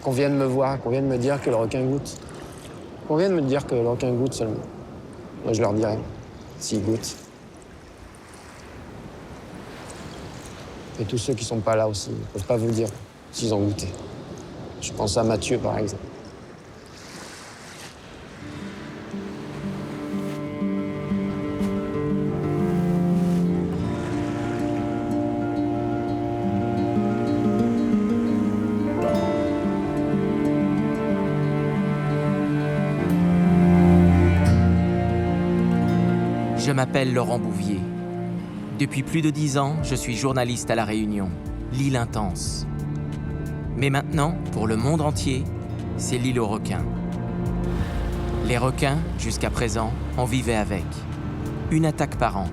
Qu'on vienne me voir, qu'on vienne me dire que le requin goûte. Qu'on vienne me dire que le requin goûte seulement. Moi, je leur dirais, s'il goûte. Et tous ceux qui sont pas là aussi, ils peuvent pas vous dire s'ils ont goûté. Je pense à Mathieu, par exemple. Je m'appelle Laurent Bouvier. Depuis plus de 10 ans, je suis journaliste à La Réunion, l'île intense. Mais maintenant, pour le monde entier, c'est l'île aux requins. Les requins, jusqu'à présent, en vivaient avec. Une attaque par an.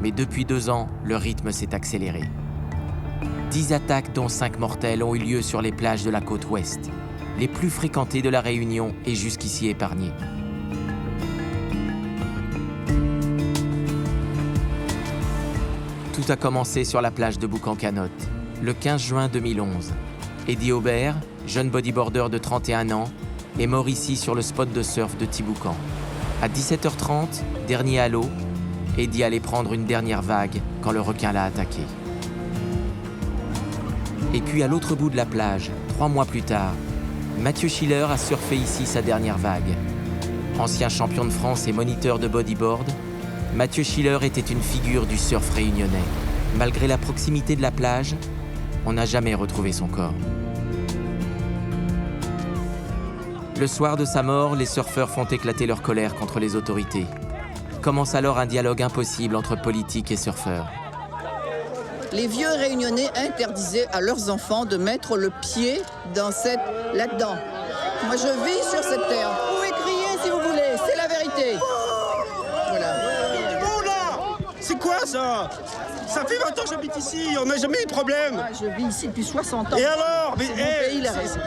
Mais depuis 2 ans, le rythme s'est accéléré. 10 attaques, dont 5 mortelles, ont eu lieu sur les plages de la côte ouest, les plus fréquentées de La Réunion et jusqu'ici épargnées. Tout a commencé sur la plage de Boucan-Canotte, le 15 juin 2011. Eddie Aubert, jeune bodyboarder de 31 ans, est mort ici sur le spot de surf de Tiboucan. À 17h30, dernier à l'eau, Eddie allait prendre une dernière vague quand le requin l'a attaqué. Et puis à l'autre bout de la plage, 3 mois plus tard, Mathieu Schiller a surfé ici sa dernière vague. Ancien champion de France et moniteur de bodyboard, Mathieu Schiller était une figure du surf réunionnais. Malgré la proximité de la plage, on n'a jamais retrouvé son corps. Le soir de sa mort, les surfeurs font éclater leur colère contre les autorités. Commence alors un dialogue impossible entre politique et surfeurs. Les vieux réunionnais interdisaient à leurs enfants de mettre le pied là-dedans. Moi, je vis sur cette terre. Vous pouvez crier si vous voulez, c'est la vérité. Voilà. C'est quoi ça? Ça fait 20 ans que j'habite ici, on n'a jamais eu de problème. Ah, je vis ici depuis 60 ans. Et alors? C'est mon pays, la raison.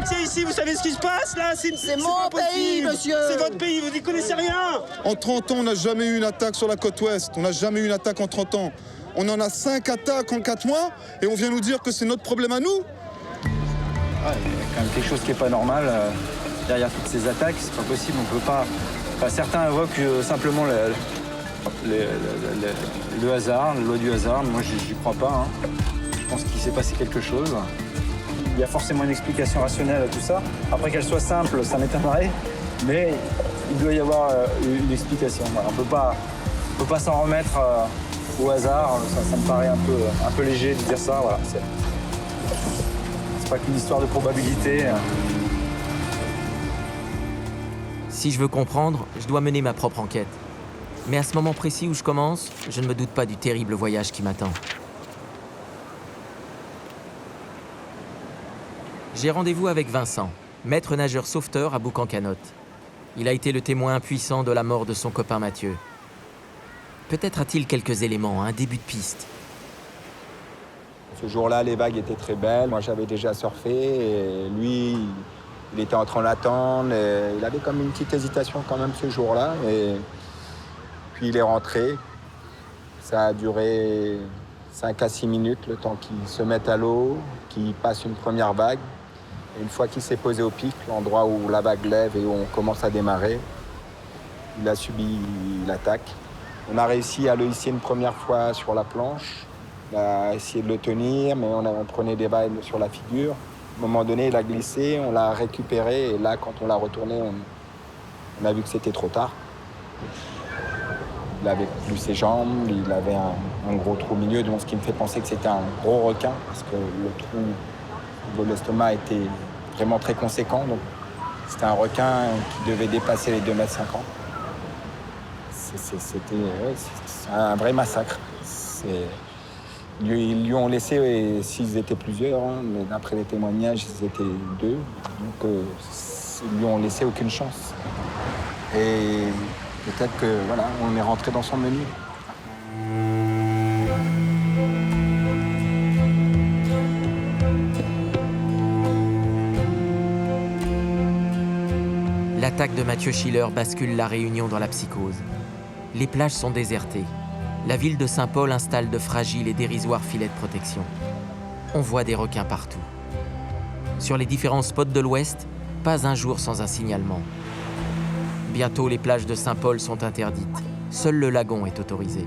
C'est ici, vous savez ce qui se passe là? C'est mon pays, monsieur. C'est votre pays, vous n'y connaissez rien. En 30 ans, on n'a jamais eu une attaque sur la côte ouest. On n'a jamais eu une attaque en 30 ans. On en a 5 attaques en 4 mois et on vient nous dire que c'est notre problème à nous. Ah, il y a quand même quelque chose qui n'est pas normal derrière toutes ces attaques. C'est pas possible, on peut pas... Enfin, certains invoquent simplement le hasard, la loi du hasard. Moi, j'y crois pas. Je pense qu'il s'est passé quelque chose. Il y a forcément une explication rationnelle à tout ça. Après qu'elle soit simple, ça m'étonnerait. Mais il doit y avoir une explication. Voilà, on peut pas s'en remettre au hasard. Ça me paraît un peu léger de dire ça. Voilà, c'est pas qu'une histoire de probabilité. Si je veux comprendre, je dois mener ma propre enquête. Mais à ce moment précis où je commence, je ne me doute pas du terrible voyage qui m'attend. J'ai rendez-vous avec Vincent, maître nageur sauveteur à Boucan-Canotte. Il a été le témoin impuissant de la mort de son copain Mathieu. Peut-être a-t-il quelques éléments, un début de piste. Ce jour-là, les vagues étaient très belles. Moi, j'avais déjà surfé et lui, il était en train d'attendre. Il avait comme une petite hésitation quand même ce jour-là. Et puis, il est rentré. Ça a duré 5 à 6 minutes, le temps qu'il se mette à l'eau, qu'il passe une première vague. Et une fois qu'il s'est posé au pic, l'endroit où la vague lève et où on commence à démarrer, il a subi l'attaque. On a réussi à le hisser une première fois sur la planche. On a essayé de le tenir, mais on prenait des vagues sur la figure. À un moment donné, il a glissé, on l'a récupéré. Et là, quand on l'a retourné, on a vu que c'était trop tard. Il avait plus ses jambes, il avait un gros trou au milieu, donc ce qui me fait penser que c'était un gros requin, parce que le trou de l'estomac était vraiment très conséquent. Donc c'était un requin qui devait dépasser les 2,50 m. C'était un vrai massacre. Ils lui ont laissé, s'ils étaient plusieurs, mais d'après les témoignages, ils étaient 2. Donc ils lui ont laissé aucune chance. Et peut-être que voilà, on est rentré dans son menu. L'attaque de Mathieu Schiller bascule La Réunion dans la psychose. Les plages sont désertées. La ville de Saint-Paul installe de fragiles et dérisoires filets de protection. On voit des requins partout. Sur les différents spots de l'Ouest, pas un jour sans un signalement. Bientôt, les plages de Saint-Paul sont interdites. Seul le lagon est autorisé.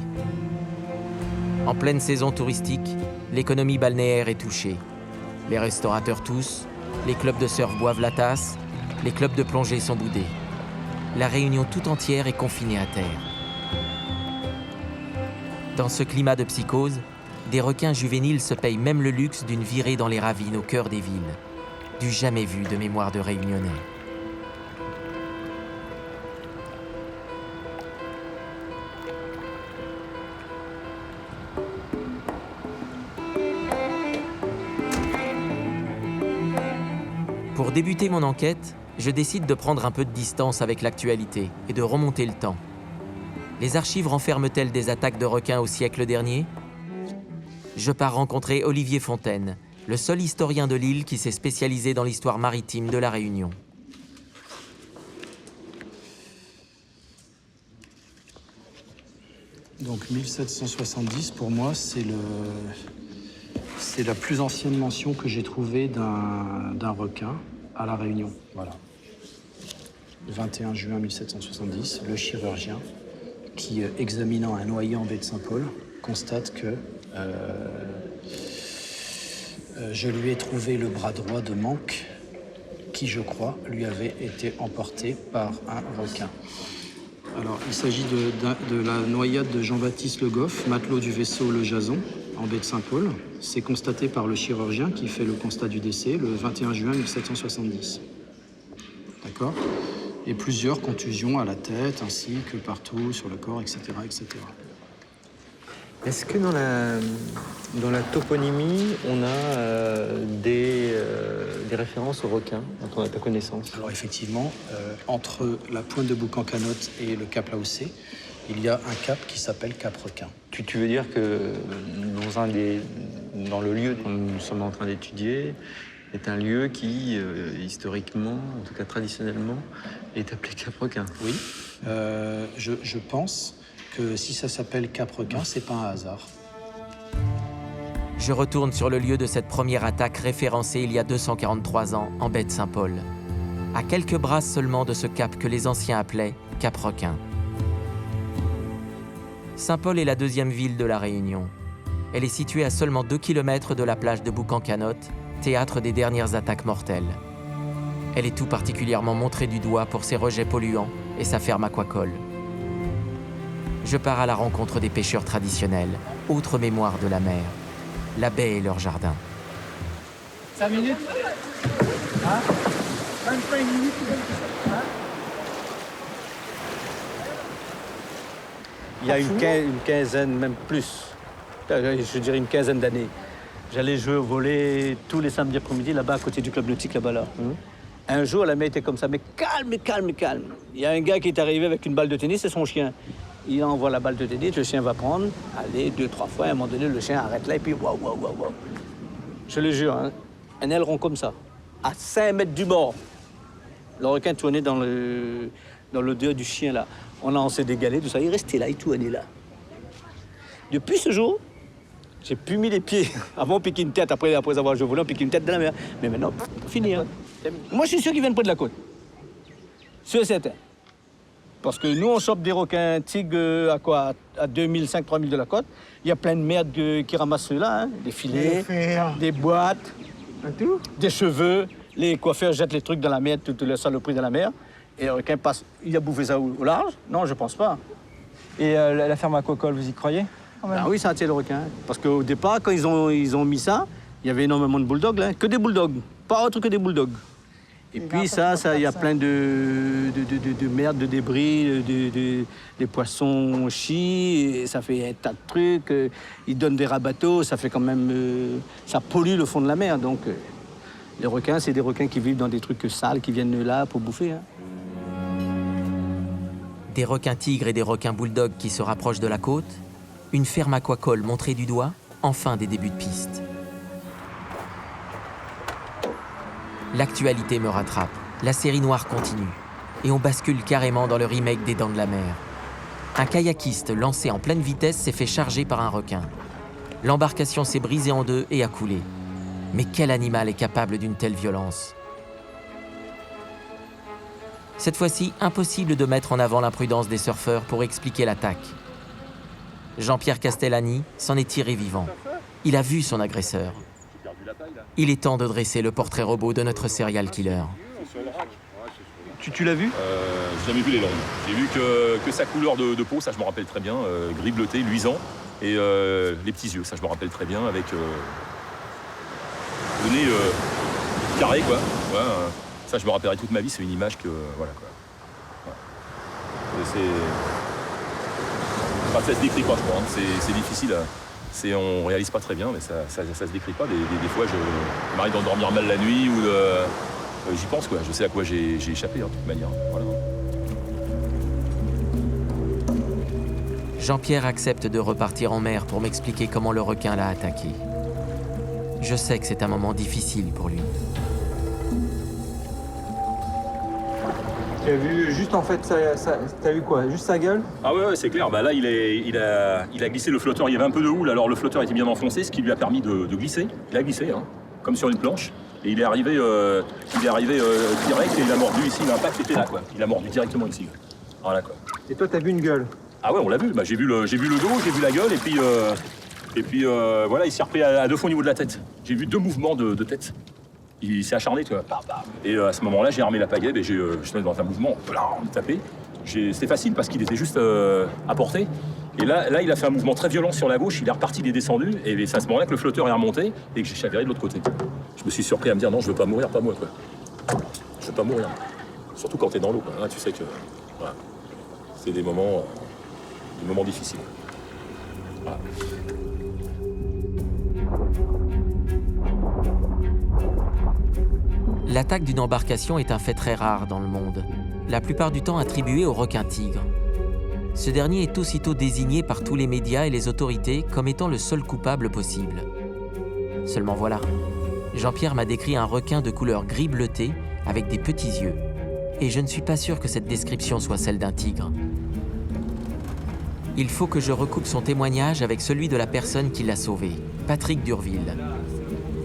En pleine saison touristique, l'économie balnéaire est touchée. Les restaurateurs toussent, les clubs de surf boivent la tasse, les clubs de plongée sont boudés. La Réunion tout entière est confinée à terre. Dans ce climat de psychose, des requins juvéniles se payent même le luxe d'une virée dans les ravines au cœur des villes. Du jamais vu de mémoire de Réunionnais. Pour débuter mon enquête, je décide de prendre un peu de distance avec l'actualité et de remonter le temps. Les archives renferment-elles des attaques de requins au siècle dernier ? Je pars rencontrer Olivier Fontaine, le seul historien de l'île qui s'est spécialisé dans l'histoire maritime de la Réunion. Donc 1770, pour moi, c'est la plus ancienne mention que j'ai trouvée d'un requin à La Réunion. Voilà. Le 21 juin 1770, le chirurgien, qui, examinant un noyé en baie de Saint-Paul, constate que je lui ai trouvé le bras droit de Manque, qui, je crois, lui avait été emporté par un requin. Alors, il s'agit de la noyade de Jean-Baptiste Le Goff, matelot du vaisseau Le Jason, en baie de Saint-Paul. C'est constaté par le chirurgien qui fait le constat du décès le 21 juin 1770. D'accord ? Et plusieurs contusions à la tête, ainsi que partout sur le corps, etc., etc. Est-ce que dans la toponymie, on a des références aux requins dont on a ta connaissance? Alors effectivement, entre la pointe de Boucan-Canotte et le cap Laoussé, il y a un cap qui s'appelle Cap Requin. Tu veux dire que dans le lieu que nous sommes en train d'étudier est un lieu qui, historiquement, en tout cas traditionnellement, est appelé Cap Requin? Oui, je pense que si ça s'appelle Cap Requin, c'est pas un hasard. Je retourne sur le lieu de cette première attaque référencée il y a 243 ans en baie de Saint-Paul. À quelques brasses seulement de ce cap que les anciens appelaient Cap Requin. Saint-Paul est la deuxième ville de la Réunion. Elle est située à seulement 2 km de la plage de Boucan-Canotte, théâtre des dernières attaques mortelles. Elle est tout particulièrement montrée du doigt pour ses rejets polluants et sa ferme aquacole. Je pars à la rencontre des pêcheurs traditionnels, autre mémoire de la mer. La baie est leur jardin. 5 minutes? Hein? 25 minutes? Hein? Il y a une quinzaine, même plus, je dirais une quinzaine d'années. J'allais jouer au volley tous les samedis après-midi là-bas, à côté du club nautique, là-bas. Là. Un jour, la mer était comme ça, mais calme, calme, calme. Il y a un gars qui est arrivé avec une balle de tennis, c'est son chien. Il envoie la balle de tennis, le chien va prendre, allez, 2-3 fois, à un moment donné, le chien arrête là, et puis waouh, waouh, waouh, waouh. Je le jure, hein, un aileron comme ça, à 5 mètres du bord. Le requin tournait dans l'odeur du chien, là. On s'est dégalé, tout ça, il restait là, il tournait là. Depuis ce jour, j'ai plus mis les pieds. Avant, on piquait une tête, après avoir joué au volant, on piquait une tête dans la mer. Mais maintenant, fini. Hein. Moi, je suis sûr qu'ils viennent près de la côte. Sûr et certain. Parce que nous, on chope des requins tigres à 2005, 3000 de la côte. Il y a plein de merde qui ramassent ceux-là, hein. Des filets, des boîtes, des cheveux. Les coiffeurs jettent les trucs dans la mer, toutes les saloperies dans la mer. Et le requin passe. Il a bouffé ça au large? Non, je pense pas. Et la ferme aquacole, vous y croyez? Ben oui, ça attire le requin. Parce qu'au départ, quand ils ont mis ça, il y avait énormément de bulldogs, là. Que des bulldogs. Pas autre que des bulldogs. Et puis ça, il y a plein de merde, de débris, des poissons chient, et ça fait un tas de trucs. Ils donnent des rabateaux, ça fait quand même... ça pollue le fond de la mer. Donc, les requins, c'est des requins qui vivent dans des trucs sales, qui viennent là pour bouffer. Hein. Des requins tigres et des requins bulldogs qui se rapprochent de la côte. Une ferme aquacole montrée du doigt, enfin des débuts de piste. L'actualité me rattrape, la série noire continue, et on bascule carrément dans le remake des Dents de la Mer. Un kayakiste lancé en pleine vitesse s'est fait charger par un requin. L'embarcation s'est brisée en deux et a coulé. Mais quel animal est capable d'une telle violence? Cette fois-ci, impossible de mettre en avant l'imprudence des surfeurs pour expliquer l'attaque. Jean-Pierre Castellani s'en est tiré vivant. Il a vu son agresseur. Il est temps de dresser le portrait robot de notre serial killer. Tu l'as vu? J'ai jamais vu les langues. J'ai vu que sa couleur de peau, ça je me rappelle très bien, gris bleuté, luisant, et les petits yeux, ça je me rappelle très bien, avec le nez carré, quoi. Ouais, ça je me rappellerai toute ma vie, c'est une image que... voilà, quoi. Ouais. Enfin, ça se décrit pas, je crois, hein. C'est difficile, on réalise pas très bien, mais ça se décrit pas. Des fois, il m'arrive d'endormir mal la nuit, ou j'y pense, quoi. Je sais à quoi j'ai échappé, hein, de toute manière. Voilà. Jean-Pierre accepte de repartir en mer pour m'expliquer comment le requin l'a attaqué. Je sais que c'est un moment difficile pour lui. Tu as vu juste en fait, t'as vu quoi? Juste sa gueule? Ah ouais, c'est clair. Bah là, il a glissé le flotteur. Il y avait un peu de houle, alors le flotteur était bien enfoncé, ce qui lui a permis de glisser. Il a glissé, hein, comme sur une planche. Et il est arrivé direct et il a mordu ici. L'impact était là, quoi. Il a mordu directement ici. Voilà, quoi. Et toi, t'as vu une gueule? Ah ouais, on l'a vu. Bah, j'ai vu le dos, j'ai vu la gueule, et puis voilà, il s'est repris à 2 fois au niveau de la tête. J'ai vu 2 mouvements de tête. Il s'est acharné, tu vois. Et à ce moment-là, j'ai armé la pagaie, et je suis dans un mouvement, tapé. C'était facile parce qu'il était juste à portée. Et là, il a fait un mouvement très violent sur la gauche, il est reparti, il est descendu, et c'est à ce moment-là que le flotteur est remonté et que j'ai chaviré de l'autre côté. Je me suis surpris à me dire non, je veux pas mourir, pas moi, quoi. Je veux pas mourir. Surtout quand t'es dans l'eau, quoi. Là, tu sais que voilà. C'est des moments difficiles. Voilà. L'attaque d'une embarcation est un fait très rare dans le monde, la plupart du temps attribué au requin-tigre. Ce dernier est aussitôt désigné par tous les médias et les autorités comme étant le seul coupable possible. Seulement voilà, Jean-Pierre m'a décrit un requin de couleur gris bleuté avec des petits yeux. Et je ne suis pas sûr que cette description soit celle d'un tigre. Il faut que je recoupe son témoignage avec celui de la personne qui l'a sauvé, Patrick Durville.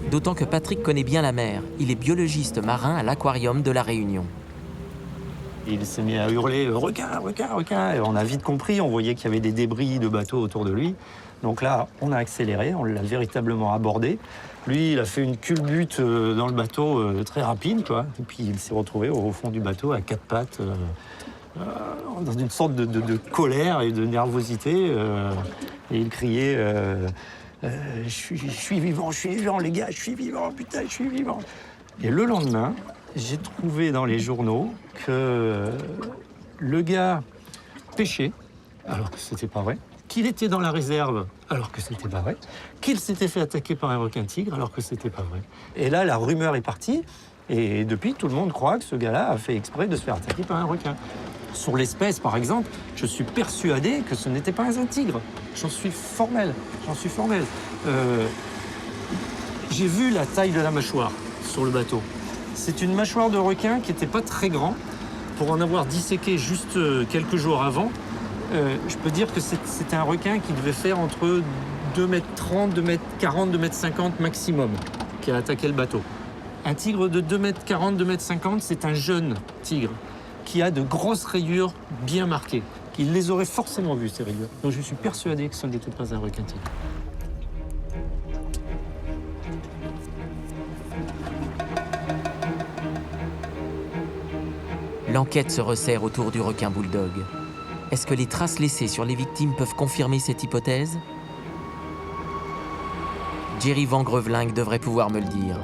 D'autant que Patrick connaît bien la mer. Il est biologiste marin à l'aquarium de La Réunion. Il s'est mis à hurler « Requin, requin, requin !» Et on a vite compris, on voyait qu'il y avait des débris de bateaux autour de lui. Donc là, on a accéléré, on l'a véritablement abordé. Lui, il a fait une culbute dans le bateau très rapide, quoi. Et puis il s'est retrouvé au fond du bateau à 4 pattes, dans une sorte de colère et de nervosité. Et il criait je suis vivant, les gars, je suis vivant, putain, je suis vivant. » Et le lendemain, j'ai trouvé dans les journaux que le gars pêchait, alors que c'était pas vrai, qu'il était dans la réserve, alors que c'était pas vrai, qu'il s'était fait attaquer par un requin-tigre, alors que c'était pas vrai. Et là, la rumeur est partie, et depuis, tout le monde croit que ce gars-là a fait exprès de se faire attaquer par un requin. Sur l'espèce, par exemple, je suis persuadé que ce n'était pas un tigre. J'en suis formel. J'ai vu la taille de la mâchoire sur le bateau. C'est une mâchoire de requin qui n'était pas très grande. Pour en avoir disséqué juste quelques jours avant, je peux dire que c'était un requin qui devait faire entre 2,30 m, 2,40 m, 2,50 m maximum, qui a attaqué le bateau. Un tigre de 2,40 m, 2,50 m, c'est un jeune tigre qui a de grosses rayures bien marquées. Il les aurait forcément vues, ces rayures. Donc je suis persuadé que ce n'était pas un requin-tigre. L'enquête se resserre autour du requin bulldog. Est-ce que les traces laissées sur les victimes peuvent confirmer cette hypothèse? Jerry Van Greuveling devrait pouvoir me le dire.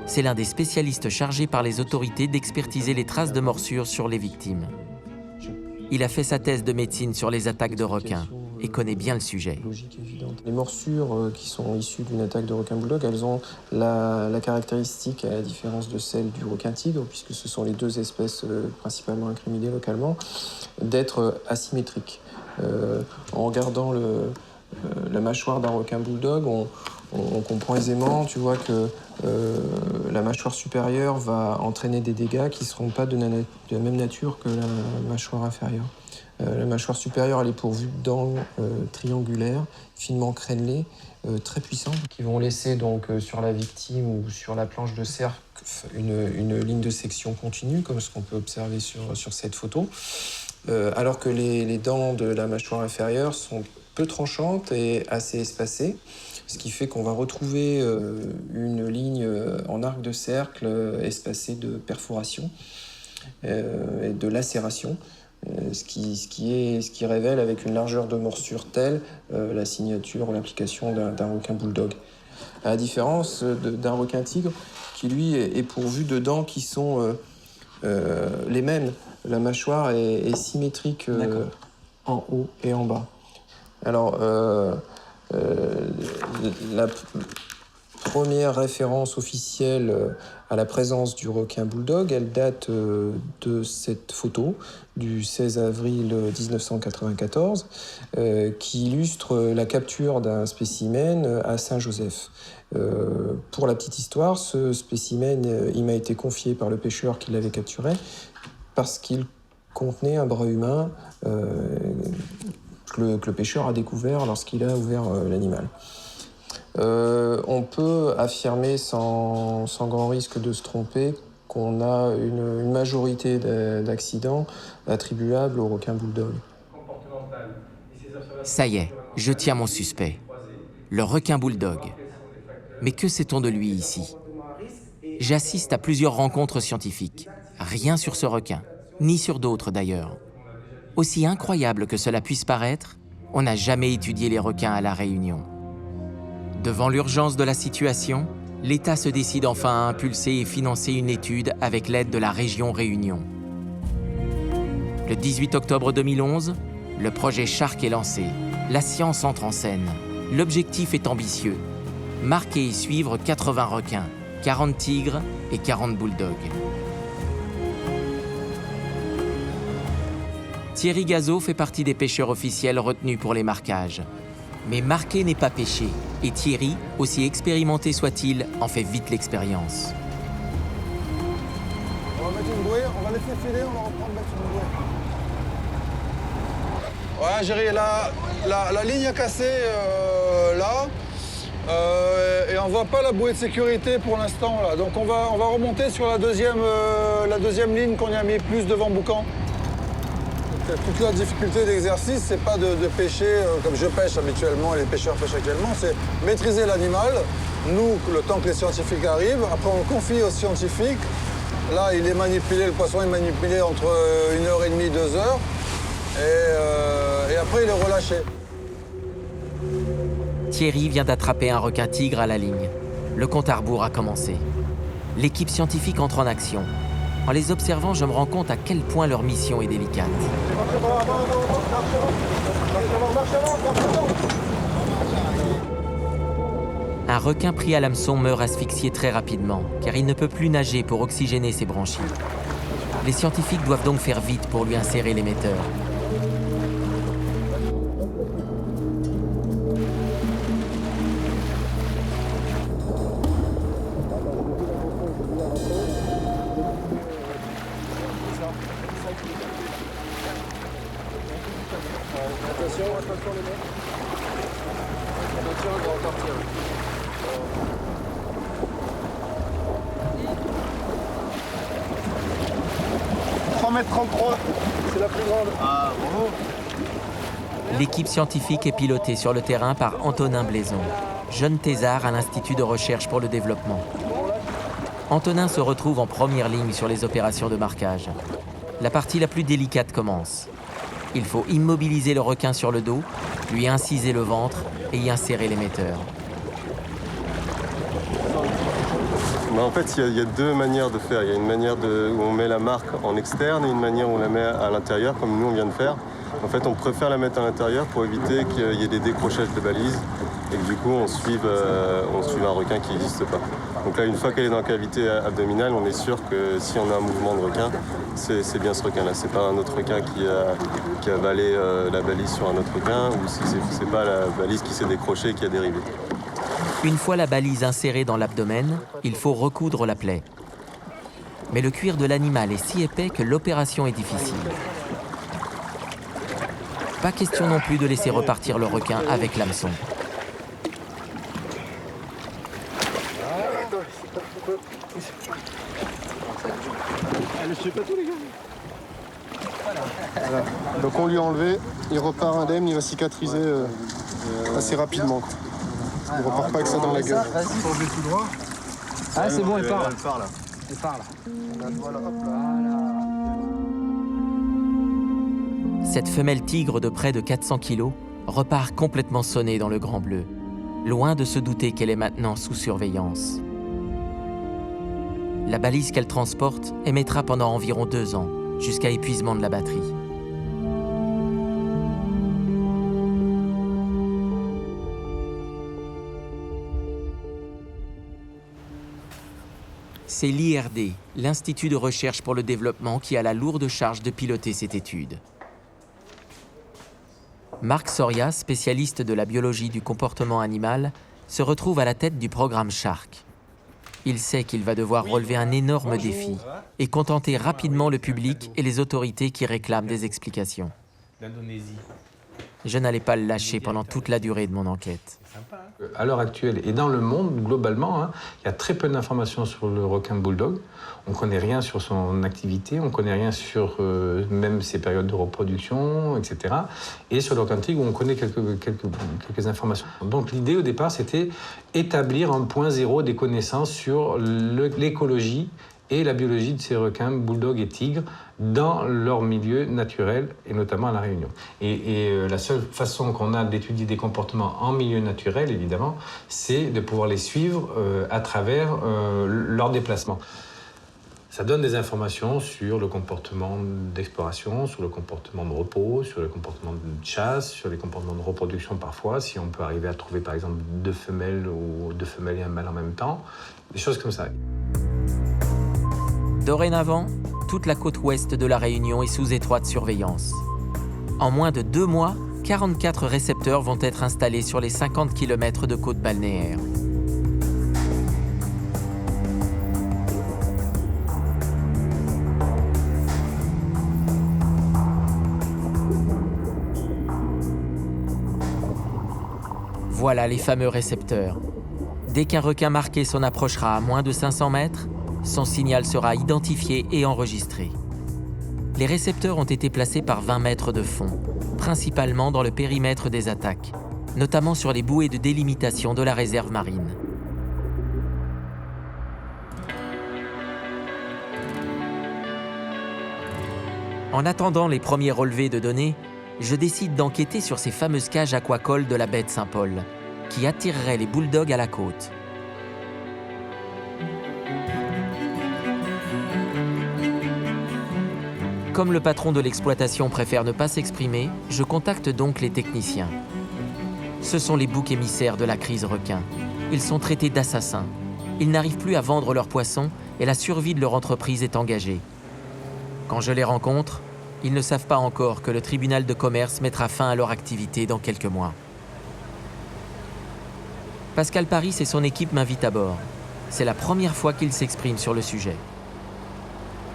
C'est l'un des spécialistes chargés par les autorités d'expertiser les traces de morsures sur les victimes. Il a fait sa thèse de médecine sur les attaques de requins et connaît bien le sujet. Les morsures qui sont issues d'une attaque de requin bulldog, elles ont la caractéristique, à la différence de celle du requin-tigre, puisque ce sont les 2 espèces principalement incriminées localement, d'être asymétriques. En regardant la mâchoire d'un requin bulldog, on comprend aisément, tu vois, que la mâchoire supérieure va entraîner des dégâts qui ne seront pas de la même nature que la mâchoire inférieure. La mâchoire supérieure, elle est pourvue de dents triangulaires, finement crénelées, très puissantes, qui vont laisser donc sur la victime ou sur la planche de cercle une ligne de section continue, comme ce qu'on peut observer sur cette photo, alors que les dents de la mâchoire inférieure sont peu tranchantes et assez espacées, ce qui fait qu'on va retrouver une ligne en arc de cercle espacée de perforation et de lacération, ce qui révèle avec une largeur de morsure telle la signature ou l'implication d'un requin bulldog. À la différence d'un requin tigre qui lui est pourvu de dents qui sont les mêmes. La mâchoire est symétrique en haut et en bas. Alors, la première référence officielle à la présence du requin bulldog, elle date de cette photo du 16 avril 1994 qui illustre la capture d'un spécimen à Saint-Joseph. Pour la petite histoire, ce spécimen, il m'a été confié par le pêcheur qui l'avait capturé parce qu'il contenait un bras humain que le pêcheur a découvert lorsqu'il a ouvert l'animal. On peut affirmer sans grand risque de se tromper qu'on a une majorité d'accidents attribuables au requin bulldog. Ça y est, je tiens mon suspect. Le requin bulldog. Mais que sait-on de lui ici? J'assiste à plusieurs rencontres scientifiques. Rien sur ce requin, ni sur d'autres d'ailleurs. Aussi incroyable que cela puisse paraître, on n'a jamais étudié les requins à La Réunion. Devant l'urgence de la situation, l'État se décide enfin à impulser et financer une étude avec l'aide de la région Réunion. Le 18 octobre 2011, le projet Shark est lancé. La science entre en scène. L'objectif est ambitieux. Marquer et suivre 80 requins, 40 tigres et 40 bulldogs. Thierry Gazeau fait partie des pêcheurs officiels retenus pour les marquages. Mais marquer n'est pas pêcher, et Thierry, aussi expérimenté soit-il, en fait vite l'expérience. On va mettre une bouée, on va laisser filer, on va reprendre mettre une bouée. Ouais, Géry, la ligne a cassé là, et on voit pas la bouée de sécurité pour l'instant là. Donc on va remonter sur la deuxième ligne qu'on y a mis plus devant Boucan. Toute la difficulté d'exercice, c'est pas de pêcher comme je pêche habituellement et les pêcheurs pêchent actuellement, c'est maîtriser l'animal. Nous, le temps que les scientifiques arrivent, après on confie aux scientifiques. Là, il est manipulé, le poisson est manipulé entre 1h30 et 2 heures. Et après, il est relâché. Thierry vient d'attraper un requin tigre à la ligne. Le compte à rebours a commencé. L'équipe scientifique entre en action. En les observant, je me rends compte à quel point leur mission est délicate. Un requin pris à l'hameçon meurt asphyxié très rapidement, car il ne peut plus nager pour oxygéner ses branchies. Les scientifiques doivent donc faire vite pour lui insérer l'émetteur. C'est la plus grande. Ah, bravo. L'équipe scientifique est pilotée sur le terrain par Antonin Blaison, jeune thésard à l'Institut de recherche pour le développement. Antonin se retrouve en première ligne sur les opérations de marquage. La partie la plus délicate commence. Il faut immobiliser le requin sur le dos, lui inciser le ventre et y insérer l'émetteur. En fait, il y a deux manières de faire. Il y a une manière où on met la marque en externe et une manière où on la met à l'intérieur, comme nous on vient de faire. En fait, on préfère la mettre à l'intérieur pour éviter qu'il y ait des décrochages de balises et que du coup on suive un requin qui n'existe pas. Donc là, une fois qu'elle est dans la cavité abdominale, on est sûr que si on a un mouvement de requin, c'est bien ce requin-là. C'est pas un autre requin qui a avalé la balise sur un autre requin ou si c'est pas la balise qui s'est décrochée et qui a dérivé. Une fois la balise insérée dans l'abdomen, il faut recoudre la plaie. Mais le cuir de l'animal est si épais que l'opération est difficile. Pas question non plus de laisser repartir le requin avec l'hameçon. Voilà. Donc on lui a enlevé, il repart indemne, il va cicatriser assez rapidement. Il repart pas avec ça dans la gueule. Faut enlever tout droit. Ah c'est bon, il part. Il part là. Cette femelle tigre de près de 400 kilos repart complètement sonnée dans le Grand Bleu, loin de se douter qu'elle est maintenant sous surveillance. La balise qu'elle transporte émettra pendant environ 2 ans, jusqu'à épuisement de la batterie. C'est l'IRD, l'Institut de recherche pour le développement, qui a la lourde charge de piloter cette étude. Marc Soria, spécialiste de la biologie du comportement animal, se retrouve à la tête du programme Shark. Il sait qu'il va devoir relever un énorme défi et contenter rapidement le public et les autorités qui réclament des explications. Je n'allais pas le lâcher pendant toute la durée de mon enquête. À l'heure actuelle et dans le monde, globalement, il y a très peu d'informations sur le requin bulldog. On ne connaît rien sur son activité, on ne connaît rien sur même ses périodes de reproduction, etc. Et sur le requin tigre, on connaît quelques informations. Donc l'idée au départ, c'était établir un point zéro des connaissances sur l'écologie et la biologie de ces requins, bulldogs et tigres, dans leur milieu naturel, et notamment à La Réunion. Et la seule façon qu'on a d'étudier des comportements en milieu naturel, évidemment, c'est de pouvoir les suivre à travers leur déplacement. Ça donne des informations sur le comportement d'exploration, sur le comportement de repos, sur le comportement de chasse, sur les comportements de reproduction parfois, si on peut arriver à trouver par exemple 2 femelles ou 2 femelles et un mâle en même temps, des choses comme ça. Dorénavant, toute la côte ouest de La Réunion est sous étroite surveillance. En moins de 2 mois, 44 récepteurs vont être installés sur les 50 km de côte balnéaire. Voilà les fameux récepteurs. Dès qu'un requin marqué s'en approchera à moins de 500 mètres, son signal sera identifié et enregistré. Les récepteurs ont été placés par 20 mètres de fond, principalement dans le périmètre des attaques, notamment sur les bouées de délimitation de la réserve marine. En attendant les premiers relevés de données, je décide d'enquêter sur ces fameuses cages aquacoles de la baie de Saint-Paul, qui attireraient les bulldogs à la côte. Comme le patron de l'exploitation préfère ne pas s'exprimer, je contacte donc les techniciens. Ce sont les boucs émissaires de la crise requin. Ils sont traités d'assassins. Ils n'arrivent plus à vendre leurs poissons et la survie de leur entreprise est engagée. Quand je les rencontre, ils ne savent pas encore que le tribunal de commerce mettra fin à leur activité dans quelques mois. Pascal Paris et son équipe m'invitent à bord. C'est la première fois qu'ils s'expriment sur le sujet.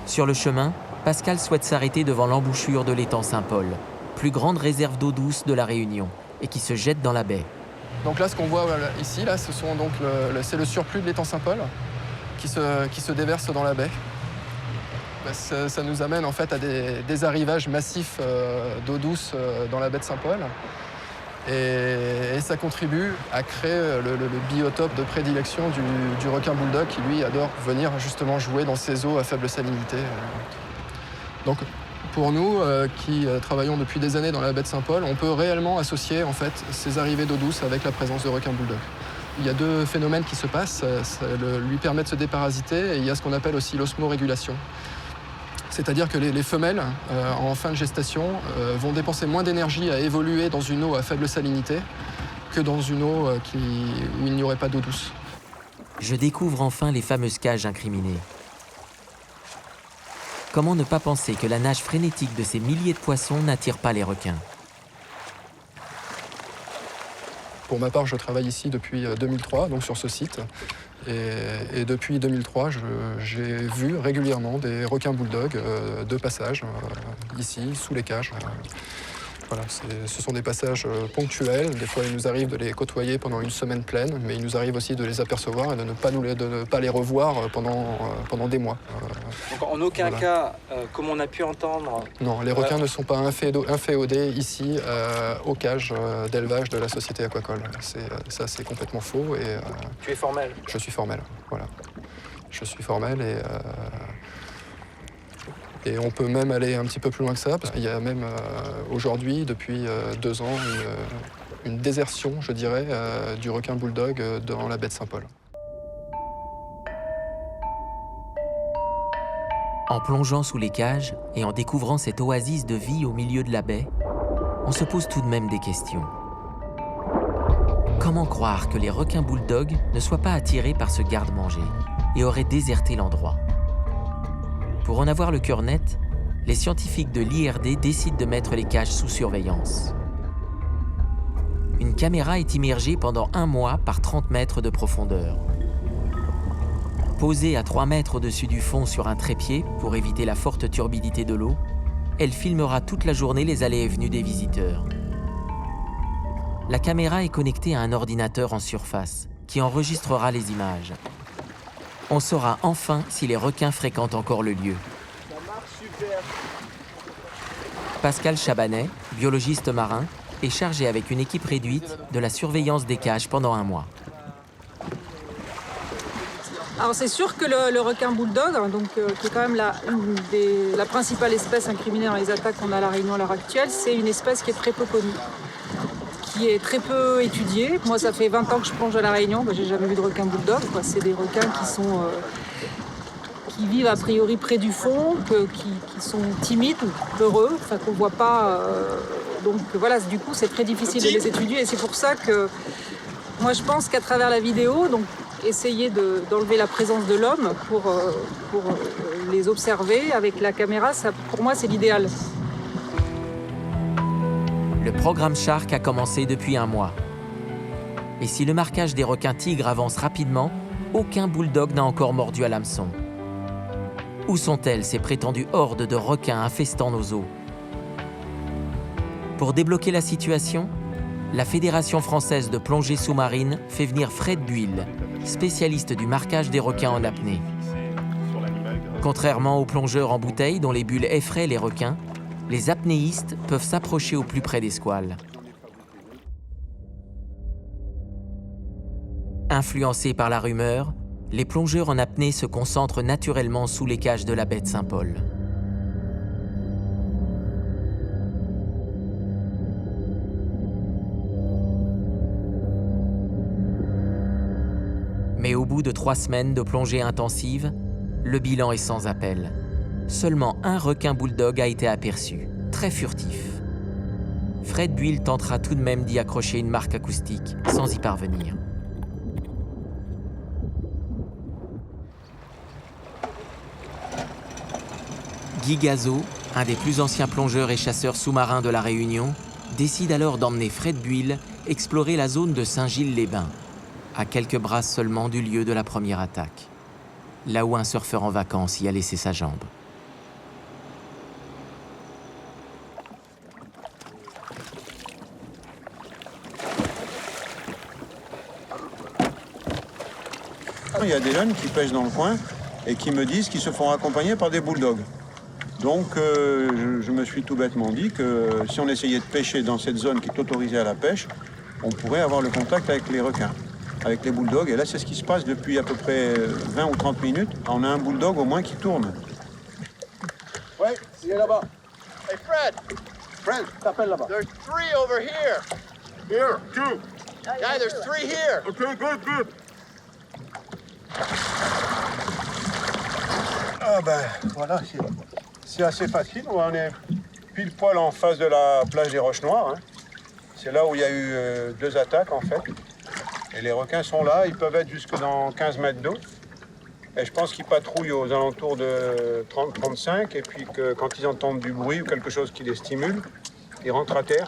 Sur le chemin, Pascal souhaite s'arrêter devant l'embouchure de l'étang Saint-Paul, plus grande réserve d'eau douce de La Réunion, et qui se jette dans la baie. Donc là, ce qu'on voit ici, là, c'est le surplus de l'étang Saint-Paul qui se déverse dans la baie. Ça nous amène en fait à des arrivages massifs d'eau douce dans la baie de Saint-Paul. Et ça contribue à créer le biotope de prédilection du requin bulldog qui, lui, adore venir justement jouer dans ces eaux à faible salinité. Donc, pour nous, qui travaillons depuis des années dans la baie de Saint-Paul, on peut réellement associer en fait, ces arrivées d'eau douce avec la présence de requins bulldog. Il y a 2 phénomènes qui se passent. Ça lui permet de se déparasiter et il y a ce qu'on appelle aussi l'osmorégulation. C'est-à-dire que les femelles, en fin de gestation, vont dépenser moins d'énergie à évoluer dans une eau à faible salinité que dans une eau où il n'y aurait pas d'eau douce. Je découvre enfin les fameuses cages incriminées. Comment ne pas penser que la nage frénétique de ces milliers de poissons n'attire pas les requins? Pour ma part, je travaille ici depuis 2003, donc sur ce site. Et depuis 2003, j'ai vu régulièrement des requins bulldogs de passage, ici, sous les cages. Voilà, ce sont des passages ponctuels. Des fois, il nous arrive de les côtoyer pendant une semaine pleine, mais il nous arrive aussi de les apercevoir et de ne pas les revoir pendant des mois. Donc en aucun cas, comme on a pu entendre... Non, les requins ne sont pas inféodés ici aux cages d'élevage de la société aquacole. Ça, c'est complètement faux. Et, tu es formel? Je suis formel, voilà. Je suis formel et on peut même aller un petit peu plus loin que ça, parce qu'il y a même aujourd'hui, depuis 2 ans, une désertion, je dirais, du requin bulldog dans la baie de Saint-Paul. En plongeant sous les cages et en découvrant cette oasis de vie au milieu de la baie, on se pose tout de même des questions. Comment croire que les requins bulldogs ne soient pas attirés par ce garde-manger et auraient déserté l'endroit? Pour en avoir le cœur net, les scientifiques de l'IRD décident de mettre les cages sous surveillance. Une caméra est immergée pendant 1 mois par 30 mètres de profondeur. Posée à 3 mètres au-dessus du fond sur un trépied pour éviter la forte turbidité de l'eau, elle filmera toute la journée les allées et venues des visiteurs. La caméra est connectée à un ordinateur en surface qui enregistrera les images. On saura enfin si les requins fréquentent encore le lieu. Pascal Chabanet, biologiste marin, est chargé avec une équipe réduite de la surveillance des cages pendant 1 mois. Alors c'est sûr que le requin bulldog, qui est quand même la principale espèce incriminée dans les attaques qu'on a à La Réunion à l'heure actuelle, c'est une espèce qui est très peu connue, qui est très peu étudiée. Moi, ça fait 20 ans que je plonge à La Réunion, j'ai jamais vu de requin bulldog. C'est des requins qui vivent a priori près du fond, qui sont timides, peureux, qu'on voit pas. Donc voilà, du coup, c'est très difficile de les étudier. Et c'est pour ça que moi, je pense qu'à travers la vidéo, essayer d'enlever la présence de l'homme pour les observer avec la caméra, ça, pour moi, c'est l'idéal. Le programme Shark a commencé depuis 1 mois. Et si le marquage des requins tigres avance rapidement, aucun bulldog n'a encore mordu à l'hameçon. Où sont-elles, ces prétendues hordes de requins infestant nos eaux? Pour débloquer la situation, la Fédération française de plongée sous-marine fait venir Fred Buil, spécialiste du marquage des requins en apnée. Contrairement aux plongeurs en bouteille dont les bulles effraient les requins, les apnéistes peuvent s'approcher au plus près des squales. Influencés par la rumeur, les plongeurs en apnée se concentrent naturellement sous les cages de la baie de Saint-Paul. Mais au bout de 3 semaines de plongée intensive, le bilan est sans appel. Seulement un requin bulldog a été aperçu, très furtif. Fred Buil tentera tout de même d'y accrocher une marque acoustique, sans y parvenir. Guy Gazot, un des plus anciens plongeurs et chasseurs sous-marins de La Réunion, décide alors d'emmener Fred Buil explorer la zone de Saint-Gilles-les-Bains, à quelques brasses seulement du lieu de la première attaque, là où un surfeur en vacances y a laissé sa jambe. Il y a des jeunes qui pêchent dans le coin et qui me disent qu'ils se font accompagner par des bulldogs. Donc je me suis tout bêtement dit que si on essayait de pêcher dans cette zone qui est autorisée à la pêche, on pourrait avoir le contact avec les requins, avec les bulldogs. Et là, c'est ce qui se passe depuis à peu près 20 ou 30 minutes. On a un bulldog au moins qui tourne. Ouais, il est là-bas. Hey Fred! Fred, t'appelles là-bas. There's 3 over here. Here, 2. Yeah, there's 3 here. Okay, good. Ah ben, voilà, c'est assez facile. On est pile poil en face de la plage des Roches Noires. C'est là où il y a eu 2 attaques, en fait. Et les requins sont là, ils peuvent être jusque dans 15 mètres d'eau. Et je pense qu'ils patrouillent aux alentours de 30-35. Et puis que quand ils entendent du bruit ou quelque chose qui les stimule, ils rentrent à terre.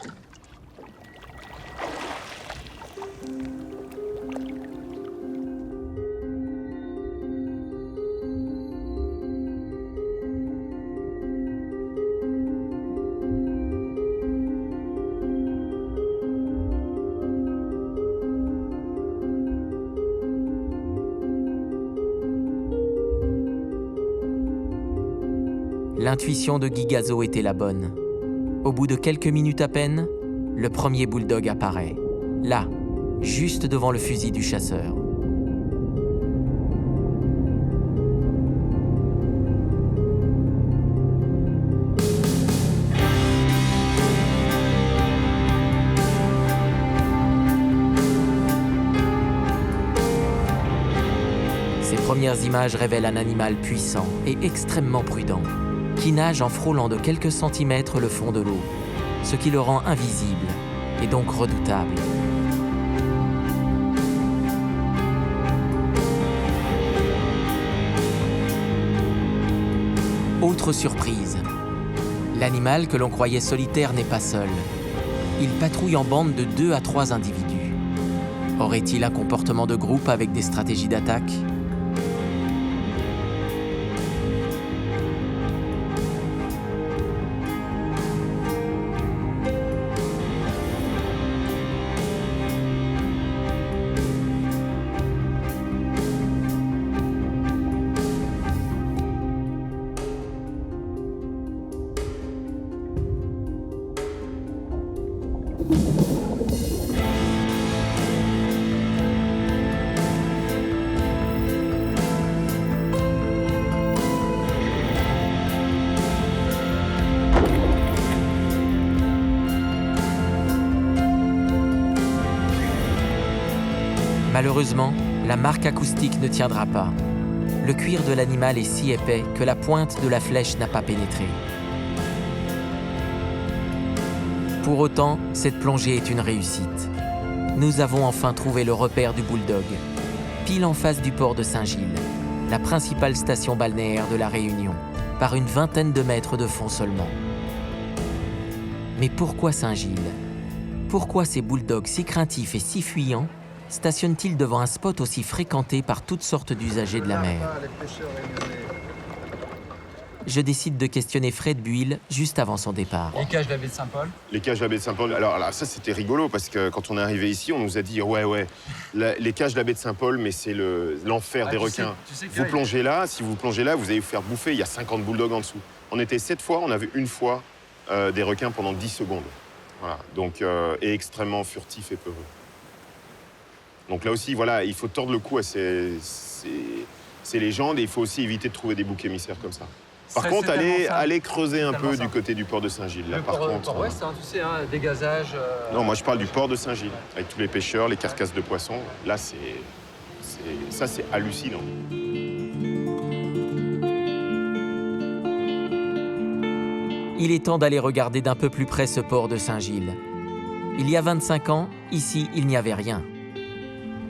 l'intuition de Guy Gazot était la bonne. Au bout de quelques minutes à peine, le premier bulldog apparaît. Là, juste devant le fusil du chasseur. Ces premières images révèlent un animal puissant et extrêmement prudent, qui nage en frôlant de quelques centimètres le fond de l'eau, ce qui le rend invisible et donc redoutable. Autre surprise, l'animal que l'on croyait solitaire n'est pas seul. Il patrouille en bande de 2 à 3 individus. Aurait-il un comportement de groupe avec des stratégies d'attaque ? Malheureusement, la marque acoustique ne tiendra pas. Le cuir de l'animal est si épais que la pointe de la flèche n'a pas pénétré. Pour autant, cette plongée est une réussite. Nous avons enfin trouvé le repère du bulldog, pile en face du port de Saint-Gilles, la principale station balnéaire de La Réunion, par une vingtaine de mètres de fond seulement. Mais pourquoi Saint-Gilles ? Pourquoi ces bulldogs si craintifs et si fuyants stationnent-ils devant un spot aussi fréquenté par toutes sortes d'usagers de la mer ? Je décide de questionner Fred Buil juste avant son départ. Les cages de la baie de Saint-Paul ? Les cages de la baie de Saint-Paul, alors ça c'était rigolo parce que quand on est arrivé ici, on nous a dit les cages de la baie de Saint-Paul, mais c'est l'enfer des requins. Vous plongez là, si vous plongez là, vous allez vous faire bouffer, il y a 50 bulldogs en dessous. On était 7 fois, on a vu une fois des requins pendant 10 secondes. Voilà, donc, et extrêmement furtif et peureux. Donc là aussi, voilà, il faut tordre le cou à ces légendes et il faut aussi éviter de trouver des boucs émissaires comme ça. Par contre, allez creuser un peu du côté du port de Saint-Gilles. Là, par contre, port ouest, tu sais, dégazage... Non, moi je parle du port de Saint-Gilles, avec tous les pêcheurs, les carcasses de poissons. Là, ça c'est hallucinant. Il est temps d'aller regarder d'un peu plus près ce port de Saint-Gilles. Il y a 25 ans, ici, il n'y avait rien.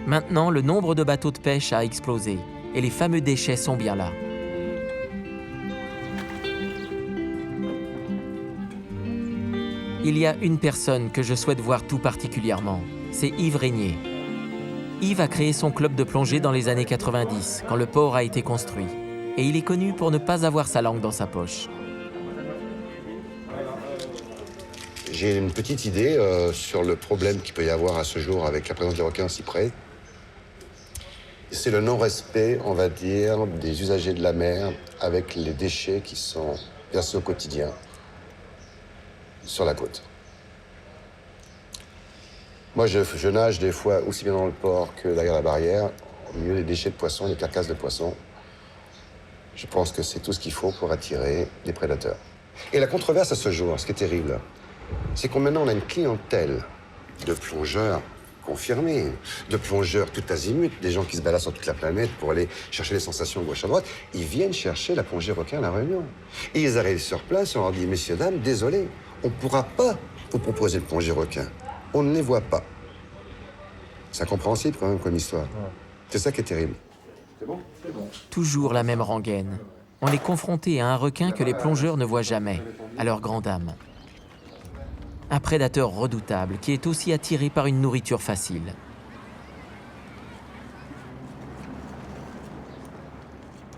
Maintenant, le nombre de bateaux de pêche a explosé et les fameux déchets sont bien là. Il y a une personne que je souhaite voir tout particulièrement, c'est Yves Régnier. Yves a créé son club de plongée dans les années 90, quand le port a été construit. Et il est connu pour ne pas avoir sa langue dans sa poche. J'ai une petite idée sur le problème qu'il peut y avoir à ce jour avec la présence des requins si près. C'est le non-respect, on va dire, des usagers de la mer avec les déchets qui sont versés au quotidien sur la côte. Moi, je nage des fois aussi bien dans le port que derrière la barrière, au milieu des déchets de poissons, des carcasses de poissons. Je pense que c'est tout ce qu'il faut pour attirer des prédateurs. Et la controverse à ce jour, ce qui est terrible, c'est qu'on maintenant on a une clientèle de plongeurs confirmés, de plongeurs tout azimut, des gens qui se baladent sur toute la planète pour aller chercher les sensations gauche à droite. Ils viennent chercher la plongée requin à La Réunion. Et ils arrivent sur place, on leur dit, messieurs, dames, désolé, on ne pourra pas vous proposer le plongée requin. On ne les voit pas. C'est incompréhensible quand même comme histoire. C'est ça qui est terrible. C'est bon ? C'est bon. Toujours la même rengaine. On est confronté à un requin que les plongeurs ne voient jamais, à leur grande âme. Un prédateur redoutable qui est aussi attiré par une nourriture facile.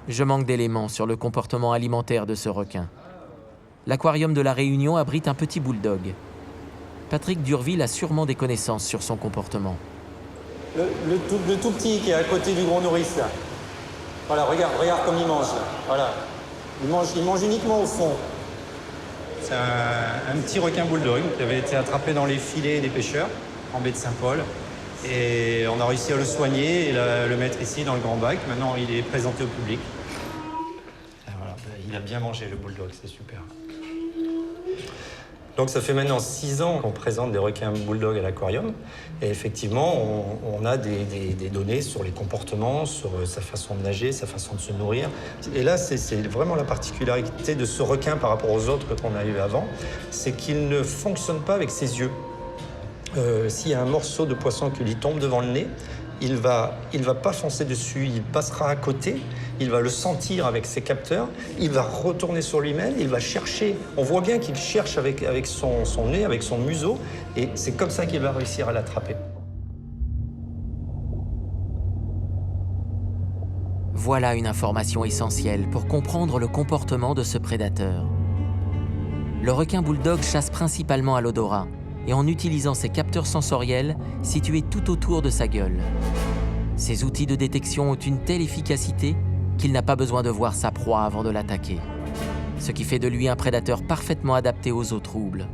Je manque d'éléments sur le comportement alimentaire de ce requin. L'aquarium de La Réunion abrite un petit bulldog. Patrick Durville a sûrement des connaissances sur son comportement. Le tout petit qui est à côté du gros nourrice, là. Voilà, regarde comme il mange, là. Voilà. Il mange uniquement au fond. C'est un petit requin bulldog qui avait été attrapé dans les filets des pêcheurs en baie de Saint-Paul. Et on a réussi à le soigner et le mettre ici dans le grand bac. Maintenant, il est présenté au public. Et voilà, il a bien mangé le bulldog, c'est super. Donc ça fait maintenant 6 ans qu'on présente des requins bulldog à l'aquarium. Et effectivement, on a des données sur les comportements, sur sa façon de nager, sa façon de se nourrir. Et là, c'est vraiment la particularité de ce requin par rapport aux autres qu'on a eu avant, c'est qu'il ne fonctionne pas avec ses yeux. S'il y a un morceau de poisson qui lui tombe devant le nez, il va pas foncer dessus, il passera à côté, il va le sentir avec ses capteurs, il va retourner sur lui-même, il va chercher. On voit bien qu'il cherche avec son nez, avec son museau, et c'est comme ça qu'il va réussir à l'attraper. Voilà une information essentielle pour comprendre le comportement de ce prédateur. Le requin bulldog chasse principalement à l'odorat et en utilisant ses capteurs sensoriels situés tout autour de sa gueule. Ces outils de détection ont une telle efficacité qu'il n'a pas besoin de voir sa proie avant de l'attaquer, ce qui fait de lui un prédateur parfaitement adapté aux eaux troubles.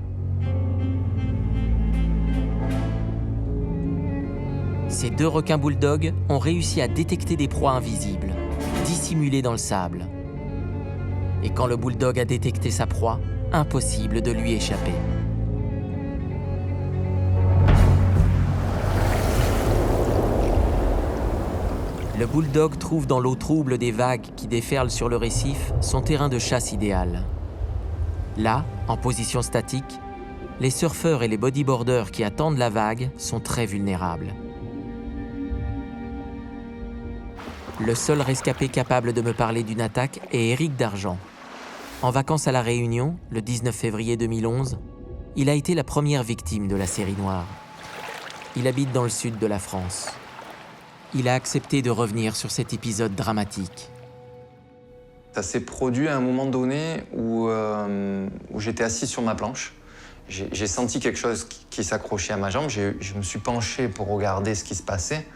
Ces 2 requins bulldogs ont réussi à détecter des proies invisibles, dissimulées dans le sable. Et quand le bulldog a détecté sa proie, impossible de lui échapper. Le bulldog trouve dans l'eau trouble des vagues qui déferlent sur le récif son terrain de chasse idéal. Là, en position statique, les surfeurs et les bodyboarders qui attendent la vague sont très vulnérables. Le seul rescapé capable de me parler d'une attaque est Éric Dargent. En vacances à La Réunion, le 19 février 2011, il a été la première victime de la série noire. Il habite dans le sud de la France. Il a accepté de revenir sur cet épisode dramatique. Ça s'est produit à un moment donné où j'étais assis sur ma planche. J'ai senti quelque chose qui s'accrochait à ma jambe. Je me suis penché pour regarder ce qui se passait.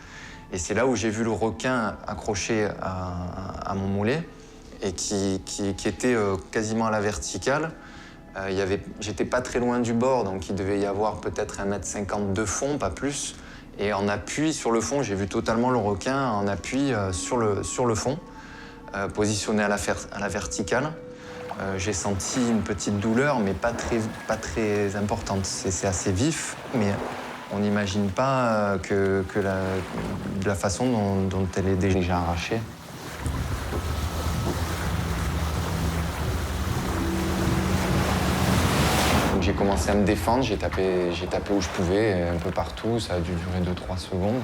Et c'est là où j'ai vu le requin accroché à mon moulet et qui était quasiment à la verticale. J'étais pas très loin du bord, donc il devait y avoir peut-être 1,50 m de fond, pas plus. Et en appui sur le fond, j'ai vu totalement le requin en appui sur le fond, positionné à la verticale. J'ai senti une petite douleur, mais pas très importante. C'est assez vif, mais on n'imagine pas de la façon dont elle est déjà arrachée. J'ai commencé à me défendre, j'ai tapé où je pouvais, un peu partout, ça a dû durer 2-3 secondes.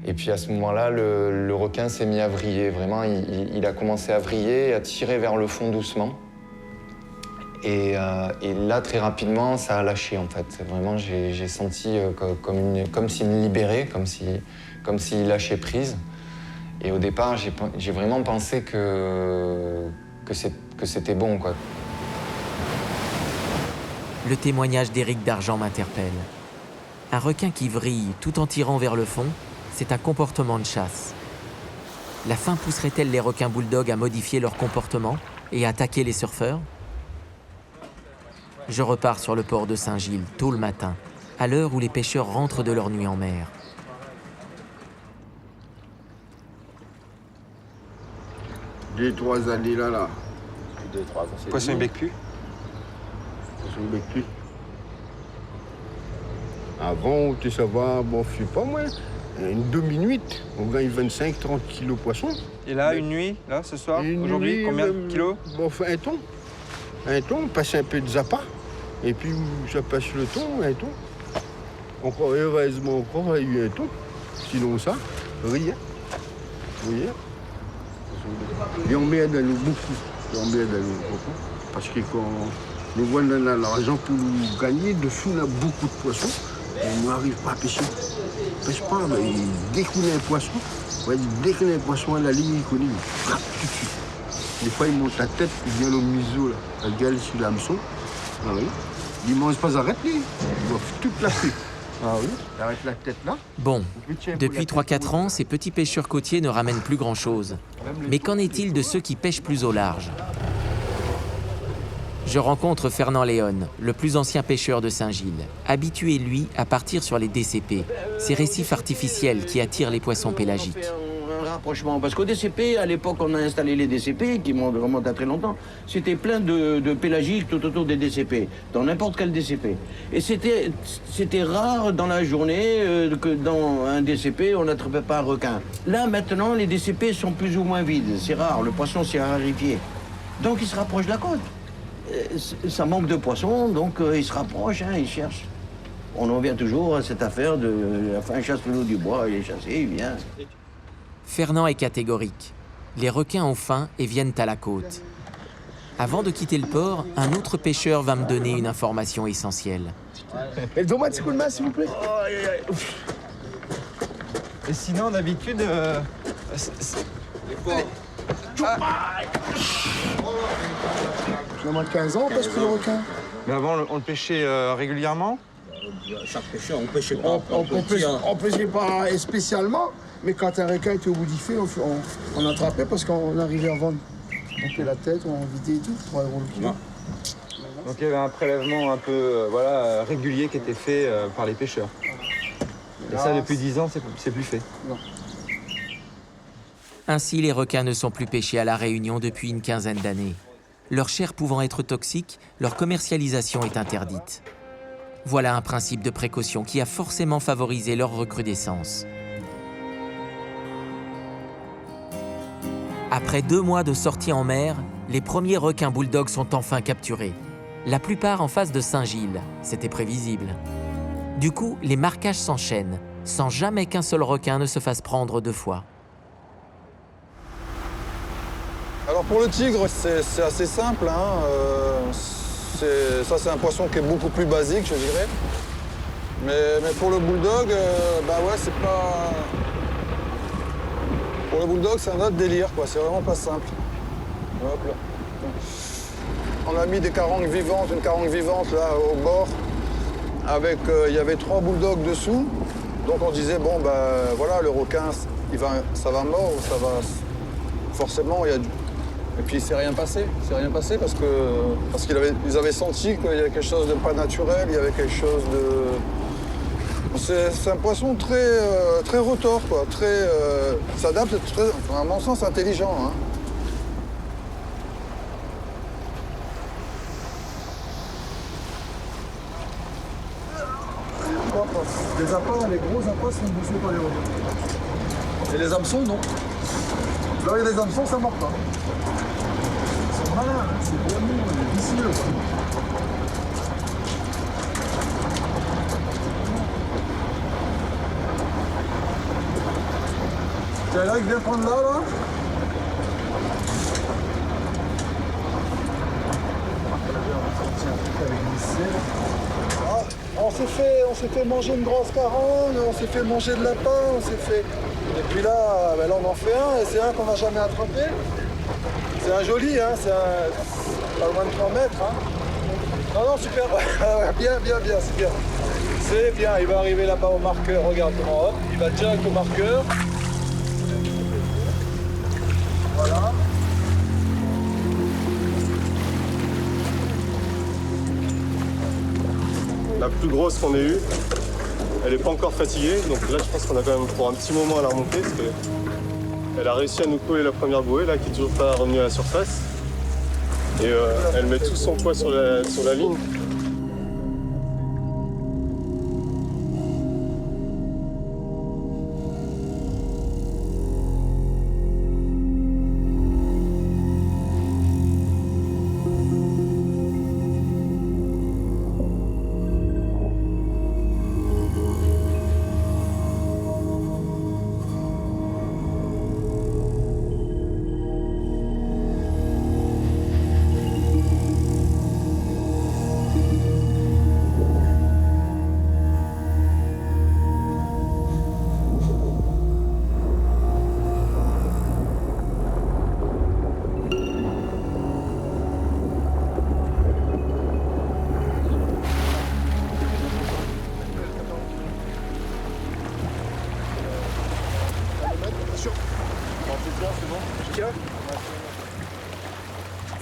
Et puis à ce moment-là, le requin s'est mis à vriller, vraiment, il a commencé à vriller, à tirer vers le fond doucement. Et là, très rapidement, ça a lâché en fait. Vraiment, j'ai senti comme s'il me libérait, comme s'il lâchait prise. Et au départ, j'ai vraiment pensé que c'était bon, quoi. Le témoignage d'Éric Dargent m'interpelle. Un requin qui vrille tout en tirant vers le fond, c'est un comportement de chasse. La faim pousserait-elle les requins bulldogs à modifier leur comportement et à attaquer les surfeurs? Je repars sur le port de Saint-Gilles tôt le matin, à l'heure où les pêcheurs rentrent de leur nuit en mer. Deux, 3 années là. 2-3 ans. Poisson il bec plus. Poisson il bec plus. Avant, tu sais pas, bon, je sais pas moi, une demi-nuit, on gagne 25-30 kilos de poisson. Et là, une nuit, là, ce soir, aujourd'hui, combien de kilos? Bon, enfin, un ton. Un ton, on passe un peu de zappa. Et puis, ça passe le ton, un ton. Encore, heureusement, encore, il y a eu un ton. Sinon, ça, rien. Vous voyez? Et on met dans l'eau beaucoup. On met dans l'eau beaucoup. Parce que quand nous voit l'argent pour nous gagner, dessous, on a beaucoup de poissons. On n'arrive pas à pêcher. On ne pêche pas, mais dès qu'on a un poisson, dès qu'on a un poisson à la ligne, il connaît, il frappe tout de suite. Des fois, il monte la tête, il vient le museau, là, la gueule sur l'hameçon. Ah oui. Il ne mange pas arrête, lui. Il doit toute la queue. Ah oui, il arrête la tête là. Bon, depuis 3-4 ans, ces petits pêcheurs côtiers ne ramènent plus grand-chose. Mais qu'en est-il de ceux qui pêchent plus au large? Je rencontre Fernand Léon, le plus ancien pêcheur de Saint-Gilles, habitué, lui, à partir sur les DCP, ces récifs artificiels qui attirent les poissons pélagiques. Un rapprochement, parce qu'au DCP, à l'époque, on a installé les DCP, qui remontent à très longtemps, c'était plein de pélagiques tout autour des DCP, dans n'importe quel DCP. Et c'était rare dans la journée que dans un DCP, on n'attrapait pas un requin. Là, maintenant, les DCP sont plus ou moins vides, c'est rare, le poisson s'est raréfié. Donc, il se rapproche de la côte. Ça manque de poissons, donc il se rapproche, hein, il cherche. On en vient toujours à cette affaire de la fin chasse le loup du bois, il est chassé, il vient. Fernand est catégorique. Les requins ont faim et viennent à la côte. Avant de quitter le port, un autre pêcheur va me donner une information essentielle. Et donne-moi un petit coup de main, s'il vous plaît. Et sinon, d'habitude... Il y a moins de 15 ans, on pêche plus le requin. Mais avant, on le pêchait régulièrement? Chaque pêcheur, on pêchait pas. On pêchait pas spécialement, mais quand un requin était au bout du fil, on attrapait parce qu'on arrivait à vendre. On fait la tête, on vidait et tout, 3 € le kilo. Donc il y avait un prélèvement un peu régulier qui était fait par les pêcheurs. Et ça, depuis 10 ans, c'est plus fait. Non. Ainsi, les requins ne sont plus pêchés à La Réunion depuis une quinzaine d'années. Leur chair pouvant être toxique, leur commercialisation est interdite. Voilà un principe de précaution qui a forcément favorisé leur recrudescence. Après 2 mois de sortie en mer, les premiers requins bulldogs sont enfin capturés. La plupart en face de Saint-Gilles, c'était prévisible. Du coup, les marquages s'enchaînent, sans jamais qu'un seul requin ne se fasse prendre 2 fois. Alors pour le tigre, c'est assez simple. Hein. Ça, c'est un poisson qui est beaucoup plus basique, je dirais. Mais pour le bulldog, bah ouais, c'est pas... Pour le bulldog, c'est un autre délire, quoi. C'est vraiment pas simple. Hop là. On a mis des carangues vivantes, une carangue vivante là au bord. Avec, il y avait 3 bulldogs dessous. Donc on disait, bon, bah voilà, le requin, ça va mort ou ça va... Forcément, il y a du... Et puis, il s'est rien passé. Il s'est rien passé parce qu'ils avaient senti qu'il y avait quelque chose de pas naturel, il y avait quelque chose de... C'est un poisson très retors, quoi. S'adapte, à mon sens, intelligent. Hein. Les appâts, les gros appâts sont bouffés par les requins. Et les hameçons, non. Là, il y a des hameçons, ça ne mord pas. Ils sont malins, hein. C'est bien mou, c'est vicieux. Tiens, là, il vient prendre là. On s'est fait manger une grosse caronne, on s'est fait manger de lapin, on s'est fait... Et puis là, ben là, on en fait un, et c'est un qu'on n'a jamais attrapé. C'est un joli, hein, c'est pas loin de 3 mètres. Hein. Non, super, bien, c'est bien. C'est bien, il va arriver là-bas au marqueur, regarde comment, hop, il va direct au marqueur. Voilà. La plus grosse qu'on ait eue, elle n'est pas encore fatiguée, donc là je pense qu'on a quand même pour un petit moment à la remonter parce qu'elle a réussi à nous coller la première bouée là qui est toujours pas revenue à la surface. Et elle met tout son poids sur la ligne.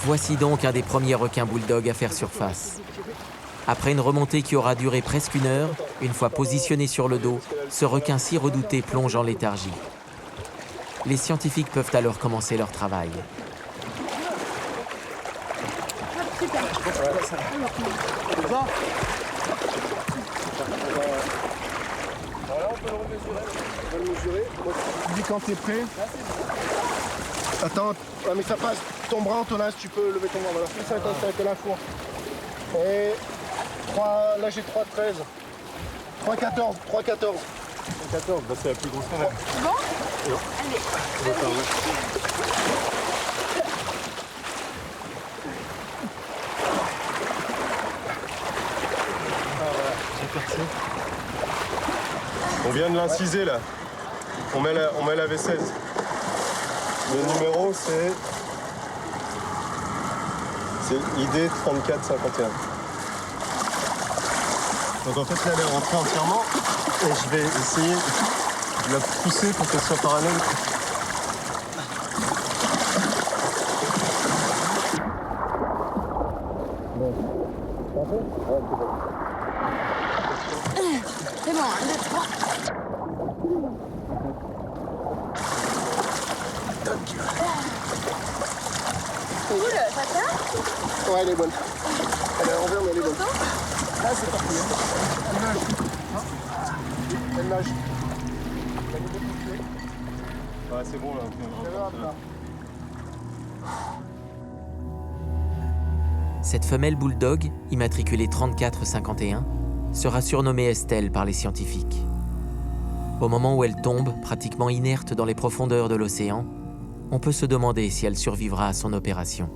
Voici donc un des premiers requins bulldog à faire surface. Après une remontée qui aura duré presque 1 heure, une fois positionné sur le dos, ce requin si redouté plonge en léthargie. Les scientifiques peuvent alors commencer leur travail. Voilà, on peut le remesurer. On va le mesurer. Tu dis quand t'es prêt. Attends, mais ça passe. Ton bras, Antonin, si tu peux lever ton bras. Voilà, fais ça avec la four. Et 3, là j'ai 3,13. 3,14. 3,14. 14, bah c'est la plus grosse quand même. Bon Non. Allez, C'est percé. On vient de l'inciser là. On met la V16. Le numéro c'est ID 3451. Donc en fait là elle est rentrée entièrement et je vais essayer de la pousser pour qu'elle soit parallèle. Bon. c'est bon, 1, 2, 3. Cool, ça tient? Ouais, elle est bonne. Elle est à l'envers, mais elle est bonne. Ah, c'est parti. Elle nage. Elle nage. Ouais, c'est bon là. Cette femelle bulldog, immatriculée 3451, sera surnommée Estelle par les scientifiques. Au moment où elle tombe, pratiquement inerte dans les profondeurs de l'océan, on peut se demander si elle survivra à son opération.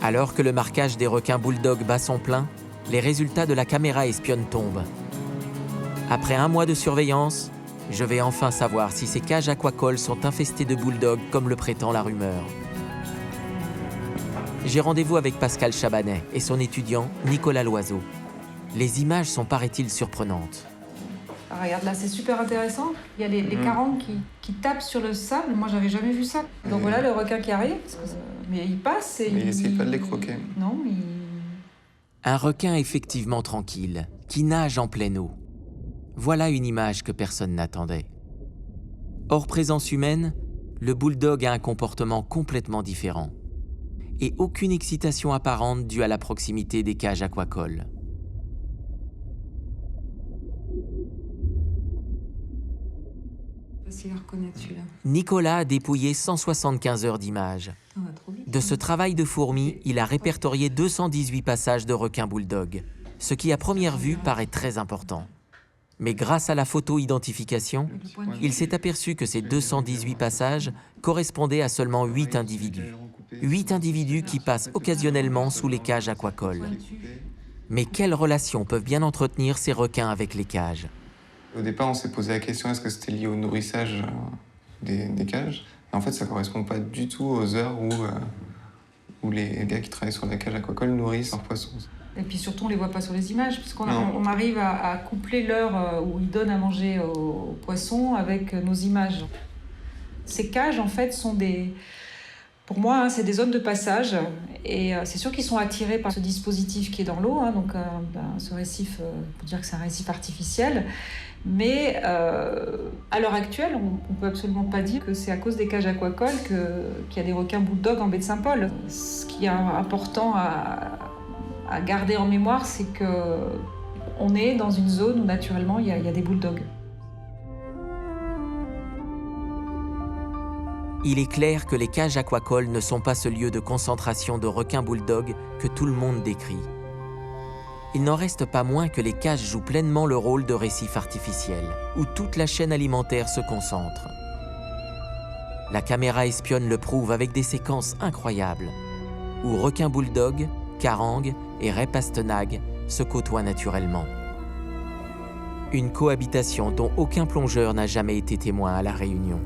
Alors que le marquage des requins bulldog bat son plein, les résultats de la caméra espionne tombent. Après 1 mois de surveillance, je vais enfin savoir si ces cages aquacoles sont infestées de bulldogs comme le prétend la rumeur. J'ai rendez-vous avec Pascal Chabanet et son étudiant Nicolas Loiseau. Les images sont, paraît-il, surprenantes. Ah, regarde, là, c'est super intéressant. Il y a les carangues qui tapent sur le sable. Moi, j'avais jamais vu ça. Donc voilà, le requin qui arrive. Mais il passe et mais il essaye pas de les croquer. Non, Un requin effectivement tranquille, qui nage en pleine eau. Voilà une image que personne n'attendait. Hors présence humaine, le bulldog a un comportement complètement différent. Et aucune excitation apparente due à la proximité des cages aquacoles. Facile à reconnaître celui-là. Nicolas a dépouillé 175 heures d'images. De ce travail de fourmi, il a répertorié 218 passages de requins bulldog, ce qui à première vue paraît très important. Mais grâce à la photo-identification, il s'est aperçu que ces 218 passages correspondaient à seulement 8 individus. 8 individus qui passent occasionnellement sous les cages aquacoles. Mais quelles relations peuvent bien entretenir ces requins avec les cages? Au départ, on s'est posé la question, est-ce que c'était lié au nourrissage des cages? Et en fait, ça ne correspond pas du tout aux heures où les gars qui travaillent sur la cage aquacole nourrissent leurs poissons. Et puis surtout, on ne les voit pas sur les images, puisqu'on arrive à coupler l'heure où ils donnent à manger aux poissons avec nos images. Ces cages, en fait, sont des... Pour moi, c'est des zones de passage. Et c'est sûr qu'ils sont attirés par ce dispositif qui est dans l'eau. Donc, ce récif, on peut dire que c'est un récif artificiel. Mais à l'heure actuelle, on ne peut absolument pas dire que c'est à cause des cages aquacoles qu'il y a des requins bulldog en baie de Saint-Paul. Ce qui est important à garder en mémoire, c'est qu'on est dans une zone où naturellement il y a des bulldogs. Il est clair que les cages aquacoles ne sont pas ce lieu de concentration de requins bulldog que tout le monde décrit. Il n'en reste pas moins que les cages jouent pleinement le rôle de récif artificiel, où toute la chaîne alimentaire se concentre. La caméra espionne le prouve avec des séquences incroyables, où requins bulldog, carangues et raies pastenagues se côtoient naturellement. Une cohabitation dont aucun plongeur n'a jamais été témoin à La Réunion.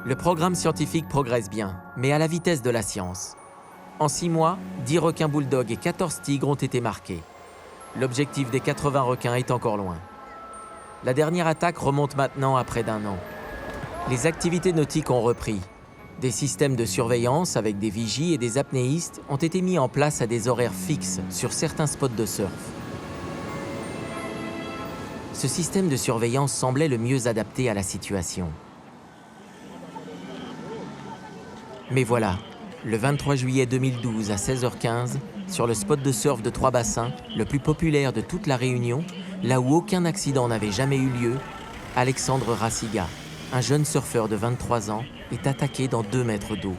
Le programme scientifique progresse bien, mais à la vitesse de la science. En 6 mois, 10 requins bulldogs et 14 tigres ont été marqués. L'objectif des 80 requins est encore loin. La dernière attaque remonte maintenant à près d'1 an. Les activités nautiques ont repris. Des systèmes de surveillance avec des vigies et des apnéistes ont été mis en place à des horaires fixes sur certains spots de surf. Ce système de surveillance semblait le mieux adapté à la situation. Mais voilà, le 23 juillet 2012 à 16h15, sur le spot de surf de Trois-Bassins, le plus populaire de toute la Réunion, là où aucun accident n'avait jamais eu lieu, Alexandre Rassiga, un jeune surfeur de 23 ans, est attaqué dans 2 mètres d'eau.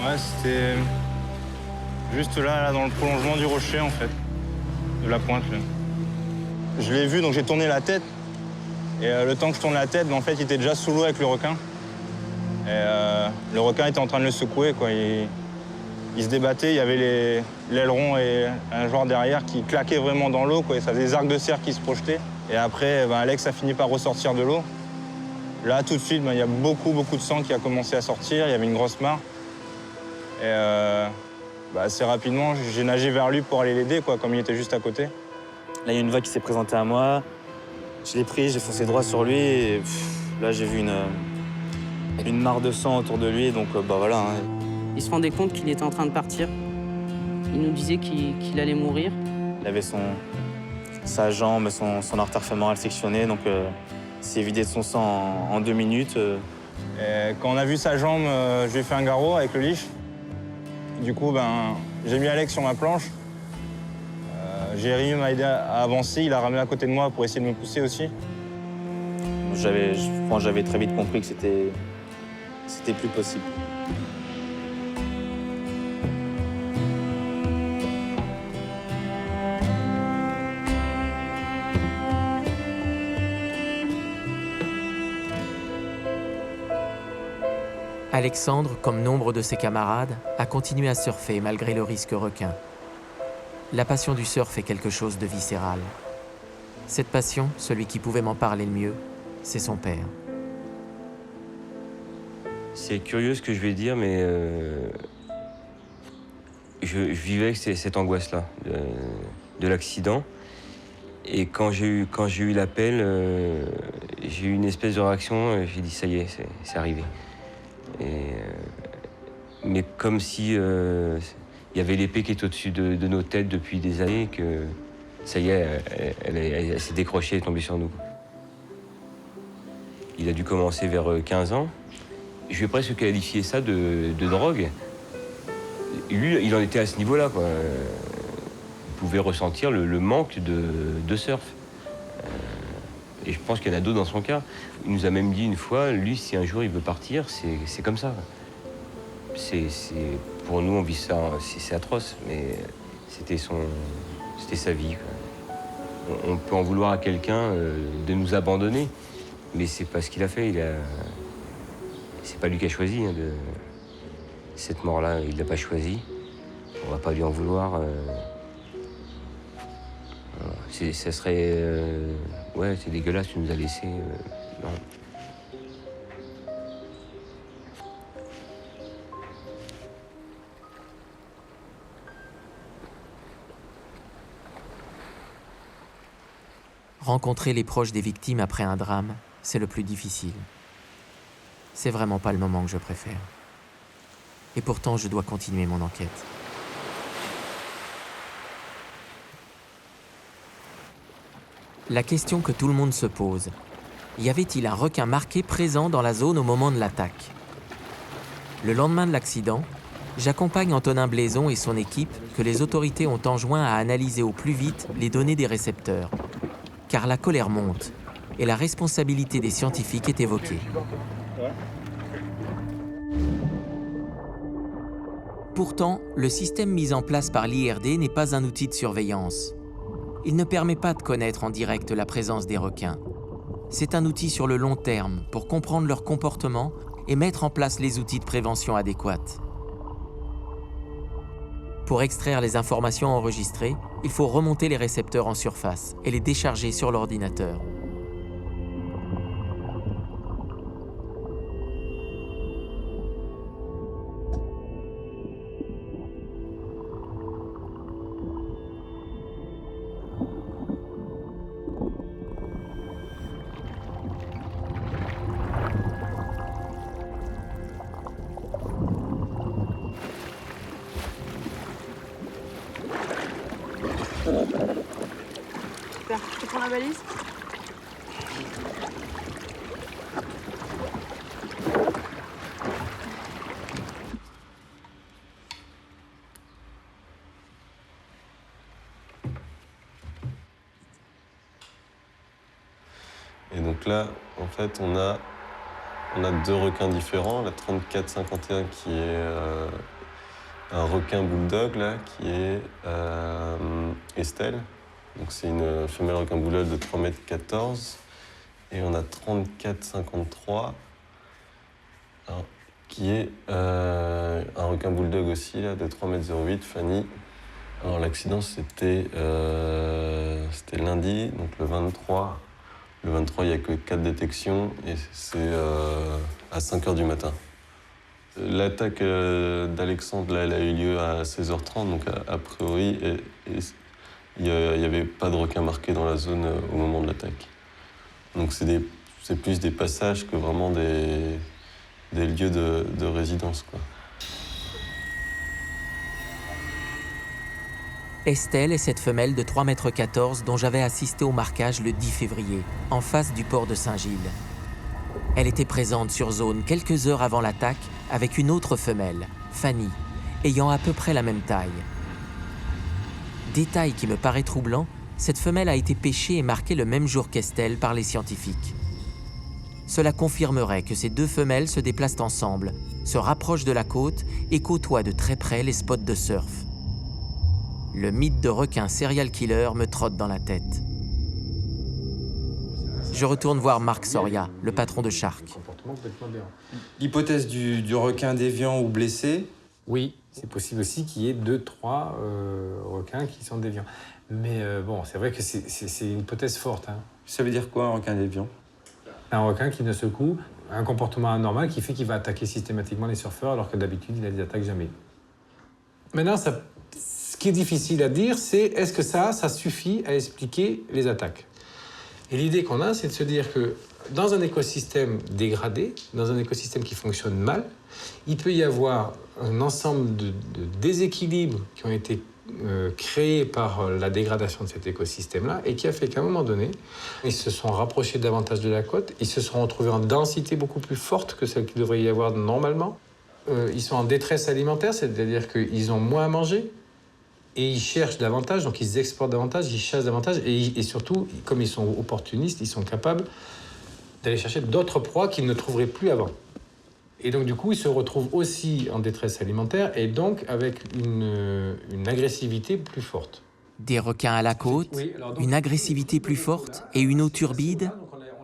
Ouais, c'était juste là, dans le prolongement du rocher, en fait, de la pointe. Là. Je l'ai vu, donc j'ai tourné la tête. Et le temps que je tourne la tête, en fait, il était déjà sous l'eau avec le requin. Et le requin était en train de le secouer, quoi. Il se débattait, il y avait l'aileron et un joueur derrière qui claquait vraiment dans l'eau, quoi. Et ça faisait des arcs de cerf qui se projetaient. Et après, Alex a fini par ressortir de l'eau. Là, tout de suite, il y a beaucoup de sang qui a commencé à sortir. Il y avait une grosse mare. Et assez rapidement, j'ai nagé vers lui pour aller l'aider, quoi, comme il était juste à côté. Là, il y a une vague qui s'est présentée à moi. Je l'ai pris, j'ai foncé droit sur lui. Et là, j'ai vu une mare de sang autour de lui. Donc, voilà. Hein. Il se rendait compte qu'il était en train de partir. Il nous disait qu'il allait mourir. Il avait sa jambe, son artère fémorale sectionnée. Donc, il s'est vidé de son sang en 2 minutes. Et quand on a vu sa jambe, je lui ai fait un garrot avec le leash. Du coup, j'ai mis Alex sur ma planche. Jérémy m'a aidé à avancer, il a ramené à côté de moi pour essayer de me pousser aussi. J'avais très vite compris que c'était plus possible. Alexandre, comme nombre de ses camarades, a continué à surfer malgré le risque requin. La passion du surf est quelque chose de viscéral. Cette passion, celui qui pouvait m'en parler le mieux, c'est son père. C'est curieux ce que je vais dire, mais je vivais avec cette angoisse-là de l'accident. Et quand j'ai eu l'appel, j'ai eu une espèce de réaction, j'ai dit ça y est, c'est arrivé. Mais comme si il y avait l'épée qui est au-dessus de nos têtes depuis des années, que ça y est, elle s'est décrochée et est tombée sur nous. Il a dû commencer vers 15 ans. Je vais presque qualifier ça de drogue. Lui, il en était à ce niveau-là, quoi. Il pouvait ressentir le manque de surf. Et je pense qu'il y en a d'autres dans son cas. Il nous a même dit une fois, lui, si un jour il veut partir, c'est comme ça. Pour nous, on vit ça, c'est atroce, mais c'était sa vie, quoi. On peut en vouloir à quelqu'un de nous abandonner, mais c'est pas ce qu'il a fait. C'est pas lui qui a choisi cette mort-là, il l'a pas choisi. On va pas lui en vouloir. Ça serait... ouais, c'est dégueulasse, tu nous as laissé. Non. Rencontrer les proches des victimes après un drame, c'est le plus difficile. C'est vraiment pas le moment que je préfère. Et pourtant, je dois continuer mon enquête. La question que tout le monde se pose, y avait-il un requin marqué présent dans la zone au moment de l'attaque? Le lendemain de l'accident, j'accompagne Antonin Blaison et son équipe que les autorités ont enjoint à analyser au plus vite les données des récepteurs. Car la colère monte et la responsabilité des scientifiques est évoquée. Pourtant, le système mis en place par l'IRD n'est pas un outil de surveillance. Il ne permet pas de connaître en direct la présence des requins. C'est un outil sur le long terme pour comprendre leur comportement et mettre en place les outils de prévention adéquats. Pour extraire les informations enregistrées, il faut remonter les récepteurs en surface et les décharger sur l'ordinateur. la balise? Et donc là, en fait, on a 2 requins différents. La 3451 qui est un requin bulldog, là, qui est Estelle. Donc c'est une femelle requin bulldog de 3,14 m. Et on a 3453, qui est un requin bulldog aussi, là, de 3,08 m, Fanny. Alors l'accident, c'était lundi, donc le 23. Le 23, il n'y a que 4 détections et c'est à 5 h du matin. L'attaque d'Alexandre, là, elle a eu lieu à 16h30, donc a priori, il n'y avait pas de requin marqué dans la zone au moment de l'attaque. Donc c'est plus des passages que vraiment des lieux de résidence, quoi. Estelle est cette femelle de 3,14 m dont j'avais assisté au marquage le 10 février, en face du port de Saint-Gilles. Elle était présente sur zone quelques heures avant l'attaque avec une autre femelle, Fanny, ayant à peu près la même taille. Détail qui me paraît troublant, cette femelle a été pêchée et marquée le même jour qu'Estelle par les scientifiques. Cela confirmerait que ces 2 femelles se déplacent ensemble, se rapprochent de la côte et côtoient de très près les spots de surf. Le mythe de requin serial killer me trotte dans la tête. Je retourne voir Marc Soria, le patron de Shark. L'hypothèse du requin déviant ou blessé? Oui, c'est possible aussi qu'il y ait 2-3 requins qui sont déviants. Mais bon, c'est vrai que c'est une hypothèse forte. Hein. Ça veut dire quoi, un requin déviant? Un requin qui ne secoue, un comportement anormal qui fait qu'il va attaquer systématiquement les surfeurs alors que d'habitude, il ne les attaque jamais. Maintenant, ce qui est difficile à dire, c'est est-ce que ça suffit à expliquer les attaques? Et l'idée qu'on a, c'est de se dire que dans un écosystème dégradé, dans un écosystème qui fonctionne mal, il peut y avoir un ensemble de déséquilibres qui ont été créés par la dégradation de cet écosystème-là et qui a fait qu'à un moment donné, ils se sont rapprochés davantage de la côte, ils se sont retrouvés en densité beaucoup plus forte que celle qu'il devrait y avoir normalement. Ils sont en détresse alimentaire, c'est-à-dire qu'ils ont moins à manger. Et ils cherchent davantage, donc ils exportent davantage, ils chassent davantage, et surtout, comme ils sont opportunistes, ils sont capables d'aller chercher d'autres proies qu'ils ne trouveraient plus avant. Et donc, du coup, ils se retrouvent aussi en détresse alimentaire, et donc avec une agressivité plus forte. Des requins à la côte, une agressivité plus forte et une eau turbide,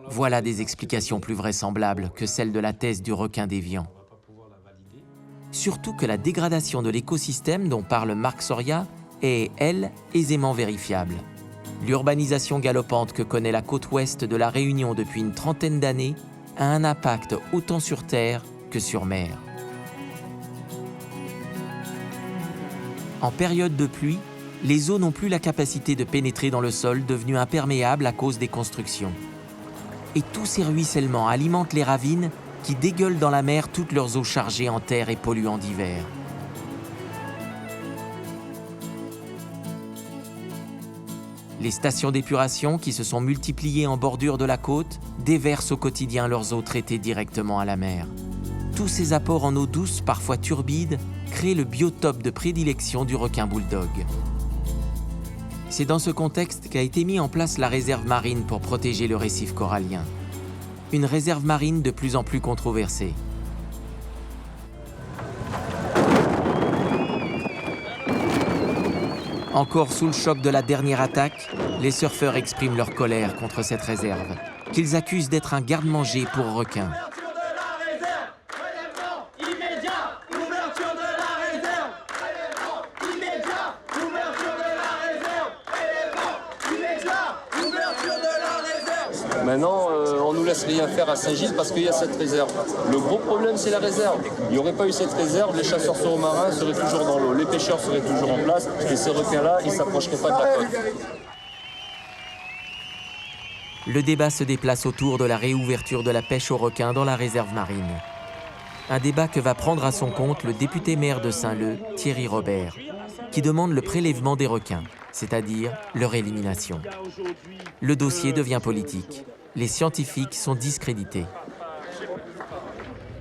voilà des explications plus vraisemblables que celles de la thèse du requin déviant. Surtout que la dégradation de l'écosystème dont parle Marc Soria est, elle, aisément vérifiable. L'urbanisation galopante que connaît la côte ouest de la Réunion depuis une trentaine d'années a un impact autant sur terre que sur mer. En période de pluie, les eaux n'ont plus la capacité de pénétrer dans le sol devenu imperméable à cause des constructions. Et tous ces ruissellements alimentent les ravines qui dégueulent dans la mer toutes leurs eaux chargées en terre et polluants divers. Les stations d'épuration, qui se sont multipliées en bordure de la côte, déversent au quotidien leurs eaux traitées directement à la mer. Tous ces apports en eau douce, parfois turbide, créent le biotope de prédilection du requin bulldog. C'est dans ce contexte qu'a été mis en place la réserve marine pour protéger le récif corallien. Une réserve marine de plus en plus controversée. Encore sous le choc de la dernière attaque, les surfeurs expriment leur colère contre cette réserve, qu'ils accusent d'être un garde-manger pour requins. Maintenant, on nous laisse rien faire à Saint-Gilles parce qu'il y a cette réserve. Le gros problème, c'est la réserve. Il n'y aurait pas eu cette réserve, les chasseurs sous-marins seraient toujours dans l'eau, les pêcheurs seraient toujours en place, et ces requins-là, ils ne s'approcheraient pas de la côte. Le débat se déplace autour de la réouverture de la pêche aux requins dans la réserve marine. Un débat que va prendre à son compte le député maire de Saint-Leu, Thierry Robert, qui demande le prélèvement des requins. c'est-à-dire leur élimination. Le dossier devient politique. Les scientifiques sont discrédités.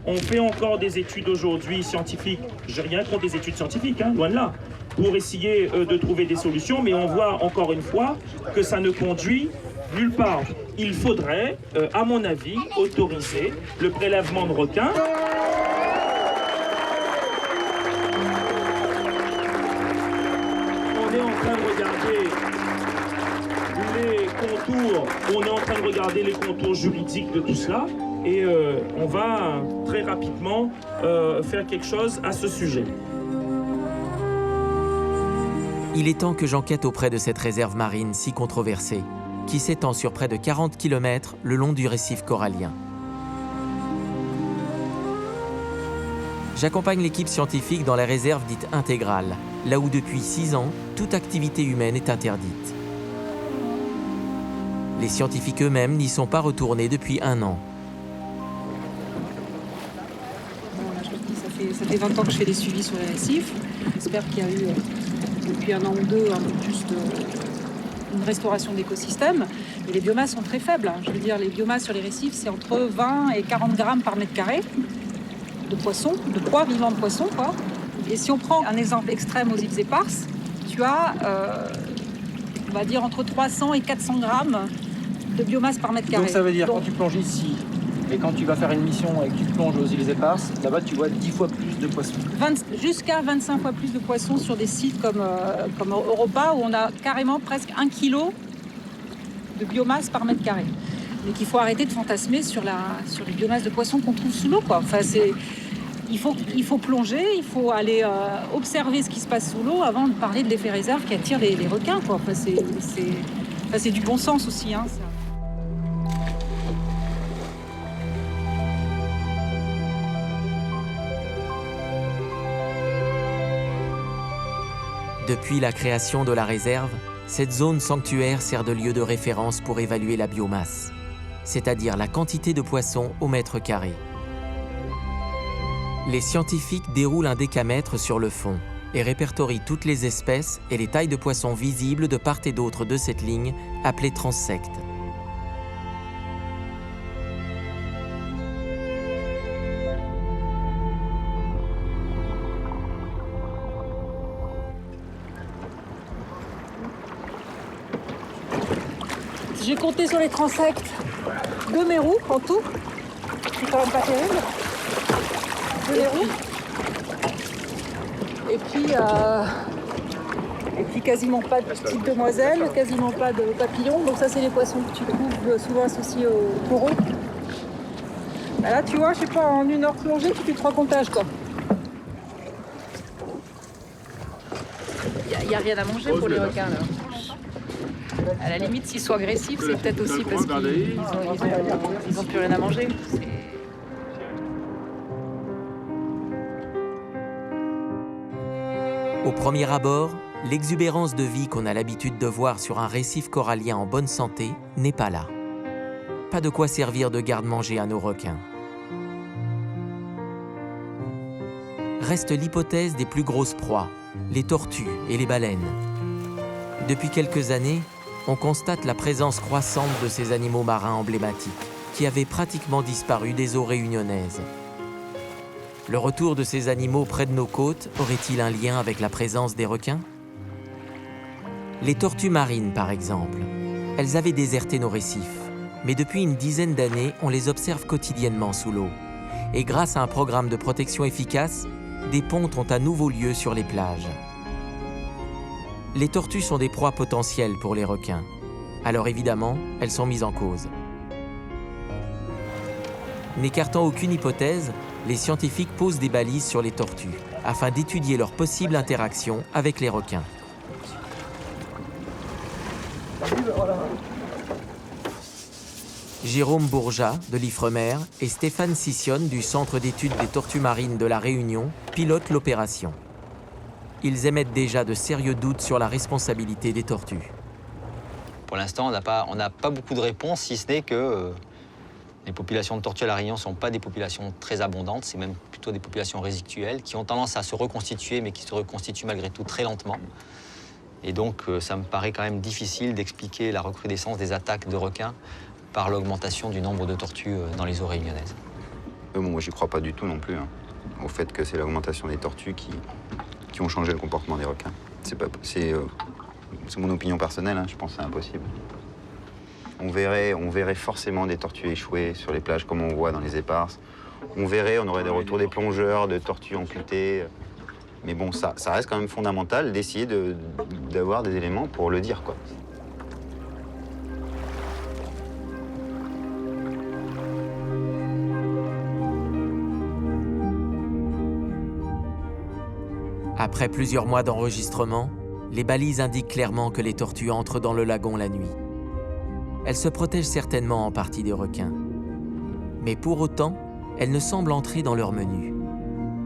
On fait encore des études aujourd'hui scientifiques. J'ai rien contre les études scientifiques, hein, loin de là, pour essayer de trouver des solutions, mais on voit encore une fois que ça ne conduit nulle part. Il faudrait, à mon avis, autoriser le prélèvement de requins. On est en train de regarder les contours, on est en train de regarder les contours juridiques de tout cela. Et on va très rapidement faire quelque chose à ce sujet. Il est temps que j'enquête auprès de cette réserve marine si controversée, qui s'étend sur près de 40 km le long du récif corallien. J'accompagne l'équipe scientifique dans la réserve dite intégrale, là où depuis 6 ans, toute activité humaine est interdite. Les scientifiques eux-mêmes n'y sont pas retournés depuis 1 an. Ça fait 20 ans que je fais des suivis sur les récifs. J'espère qu'il y a eu, depuis 1 an ou 2, un peu plus une restauration de l'écosystème. Et les biomasses sont très faibles. Je veux dire, les biomasses sur les récifs, c'est entre 20 et 40 grammes par mètre carré de poissons, de proies vivantes de poissons, quoi. Et si on prend un exemple extrême aux îles Éparses, tu as, on va dire, entre 300 et 400 grammes de biomasse par mètre carré. Donc ça veut dire, quand tu plonges ici, et quand tu vas faire une mission et que tu plonges aux îles Éparses, là-bas tu vois 10 fois plus de poissons. Jusqu'à 25 fois plus de poissons sur des sites comme Europa, où on a carrément presque 1 kilo de biomasse par mètre carré. Mais qu'il faut arrêter de fantasmer sur les biomasses de poissons qu'on trouve sous l'eau, quoi. Enfin, il faut plonger, il faut aller observer ce qui se passe sous l'eau avant de parler de l'effet réserve qui attire les requins, quoi. Enfin, c'est du bon sens aussi, hein, ça. Depuis la création de la réserve, cette zone sanctuaire sert de lieu de référence pour évaluer la biomasse, c'est-à-dire la quantité de poissons au mètre carré. Les scientifiques déroulent un décamètre sur le fond et répertorient toutes les espèces et les tailles de poissons visibles de part et d'autre de cette ligne appelée transsecte. J'ai compté sur les transects 2 mérous en tout. C'est quand même pas terrible. 2 mérous. Et puis quasiment pas de petites demoiselles, quasiment pas de papillons. Donc ça, c'est les poissons que tu trouves souvent associés aux coraux. Bah là, tu vois, je sais pas, en 1 heure plongée, tu fais 3 comptages, quoi. Il n'y a rien à manger pour les requins, là. À la limite, s'ils sont agressifs, c'est peut-être aussi parce qu'ils n'ont plus rien à manger. Au premier abord, l'exubérance de vie qu'on a l'habitude de voir sur un récif corallien en bonne santé n'est pas là. Pas de quoi servir de garde-manger à nos requins. Reste l'hypothèse des plus grosses proies, les tortues et les baleines. Depuis quelques années, on constate la présence croissante de ces animaux marins emblématiques, qui avaient pratiquement disparu des eaux réunionnaises. Le retour de ces animaux près de nos côtes aurait-il un lien avec la présence des requins? Les tortues marines, par exemple. Elles avaient déserté nos récifs, mais depuis une dizaine d'années, on les observe quotidiennement sous l'eau. Et grâce à un programme de protection efficace, des pontes ont à nouveau lieu sur les plages. Les tortues sont des proies potentielles pour les requins. Alors évidemment, elles sont mises en cause. N'écartant aucune hypothèse, les scientifiques posent des balises sur les tortues afin d'étudier leur possible interaction avec les requins. Jérôme Bourgeat de l'Ifremer et Stéphane Sissionne du Centre d'études des tortues marines de La Réunion pilotent l'opération. Ils émettent déjà de sérieux doutes sur la responsabilité des tortues. Pour l'instant, on n'a pas beaucoup de réponses, si ce n'est que les populations de tortues à La Réunion ne sont pas des populations très abondantes, c'est même plutôt des populations résiduelles qui ont tendance à se reconstituer, mais qui se reconstituent malgré tout très lentement. Et donc, ça me paraît quand même difficile d'expliquer la recrudescence des attaques de requins par l'augmentation du nombre de tortues dans les eaux réunionnaises. Bon, moi, j'y crois pas du tout non plus, hein, au fait que c'est l'augmentation des tortues qui ont changé le comportement des requins. C'est mon opinion personnelle, hein, je pense que c'est impossible. On verrait forcément des tortues échouées sur les plages comme on voit dans les éparses. On aurait des retours des plongeurs, de tortues amputées. Mais bon, ça reste quand même fondamental d'essayer d'avoir des éléments pour le dire, quoi. Après plusieurs mois d'enregistrement, les balises indiquent clairement que les tortues entrent dans le lagon la nuit. Elles se protègent certainement en partie des requins. Mais pour autant, elles ne semblent entrer dans leur menu.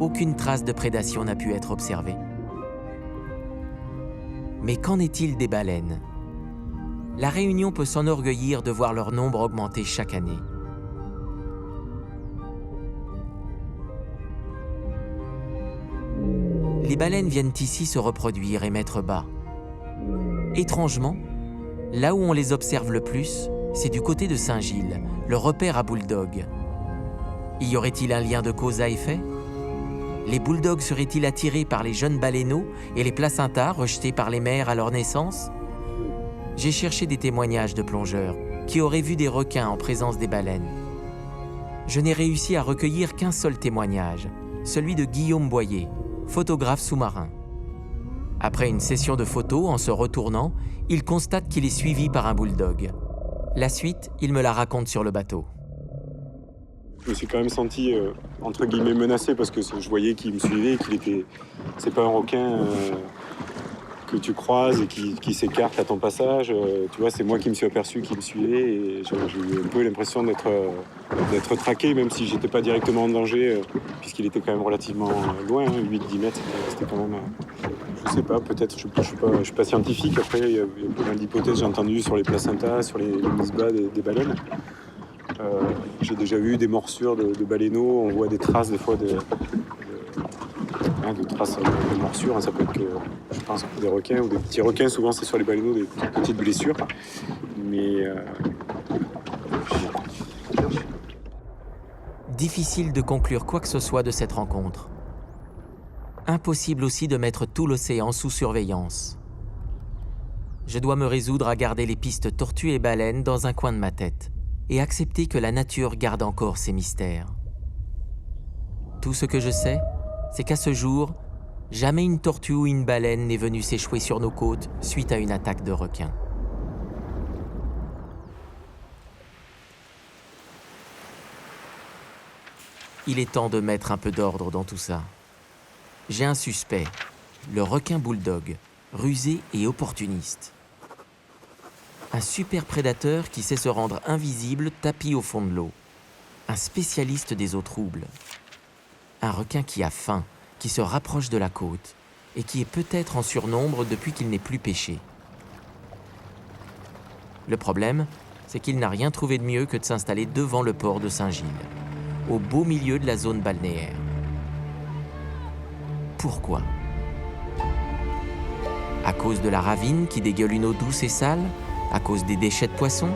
Aucune trace de prédation n'a pu être observée. Mais qu'en est-il des baleines? La Réunion peut s'enorgueillir de voir leur nombre augmenter chaque année. Les baleines viennent ici se reproduire et mettre bas. Étrangement, là où on les observe le plus, c'est du côté de Saint-Gilles, le repère à bulldogs. Y aurait-il un lien de cause à effet? Les bulldogs seraient-ils attirés par les jeunes baleineaux et les placentas rejetés par les mères à leur naissance? J'ai cherché des témoignages de plongeurs qui auraient vu des requins en présence des baleines. Je n'ai réussi à recueillir qu'un seul témoignage, celui de Guillaume Boyer, photographe sous-marin. Après une session de photos, en se retournant, il constate qu'il est suivi par un bulldog. La suite, il me la raconte sur le bateau. Je me suis quand même senti, entre guillemets, menacé parce que je voyais qu'il me suivait, c'est pas un requin que tu croises et qui s'écarte à ton passage. Tu vois, c'est moi qui me suis aperçu qu'il me suivait et j'ai eu un peu l'impression d'être traqué, même si j'étais pas directement en danger, puisqu'il était quand même relativement loin, 8-10 mètres, c'était quand même... je sais pas, peut-être, je suis pas scientifique, après il y a pas mal d'hypothèses, j'ai entendu sur les placentas, sur les mises-bas des baleines. J'ai déjà vu des morsures de baleineaux, on voit des traces des fois de traces de morsures, hein, ça peut être que, je pense, des requins ou des petits requins, souvent c'est sur les baleineaux des petites blessures, mais... Difficile de conclure quoi que ce soit de cette rencontre. Impossible aussi de mettre tout l'océan sous surveillance. Je dois me résoudre à garder les pistes tortues et baleines dans un coin de ma tête et accepter que la nature garde encore ses mystères. Tout ce que je sais, c'est qu'à ce jour, jamais une tortue ou une baleine n'est venue s'échouer sur nos côtes suite à une attaque de requin. Il est temps de mettre un peu d'ordre dans tout ça. J'ai un suspect, le requin bulldog, rusé et opportuniste. Un super prédateur qui sait se rendre invisible tapi au fond de l'eau. Un spécialiste des eaux troubles. Un requin qui a faim, qui se rapproche de la côte et qui est peut-être en surnombre depuis qu'il n'est plus pêché. Le problème, c'est qu'il n'a rien trouvé de mieux que de s'installer devant le port de Saint-Gilles, au beau milieu de la zone balnéaire. Pourquoi? À cause de la ravine qui dégueule une eau douce et sale? À cause des déchets de poissons?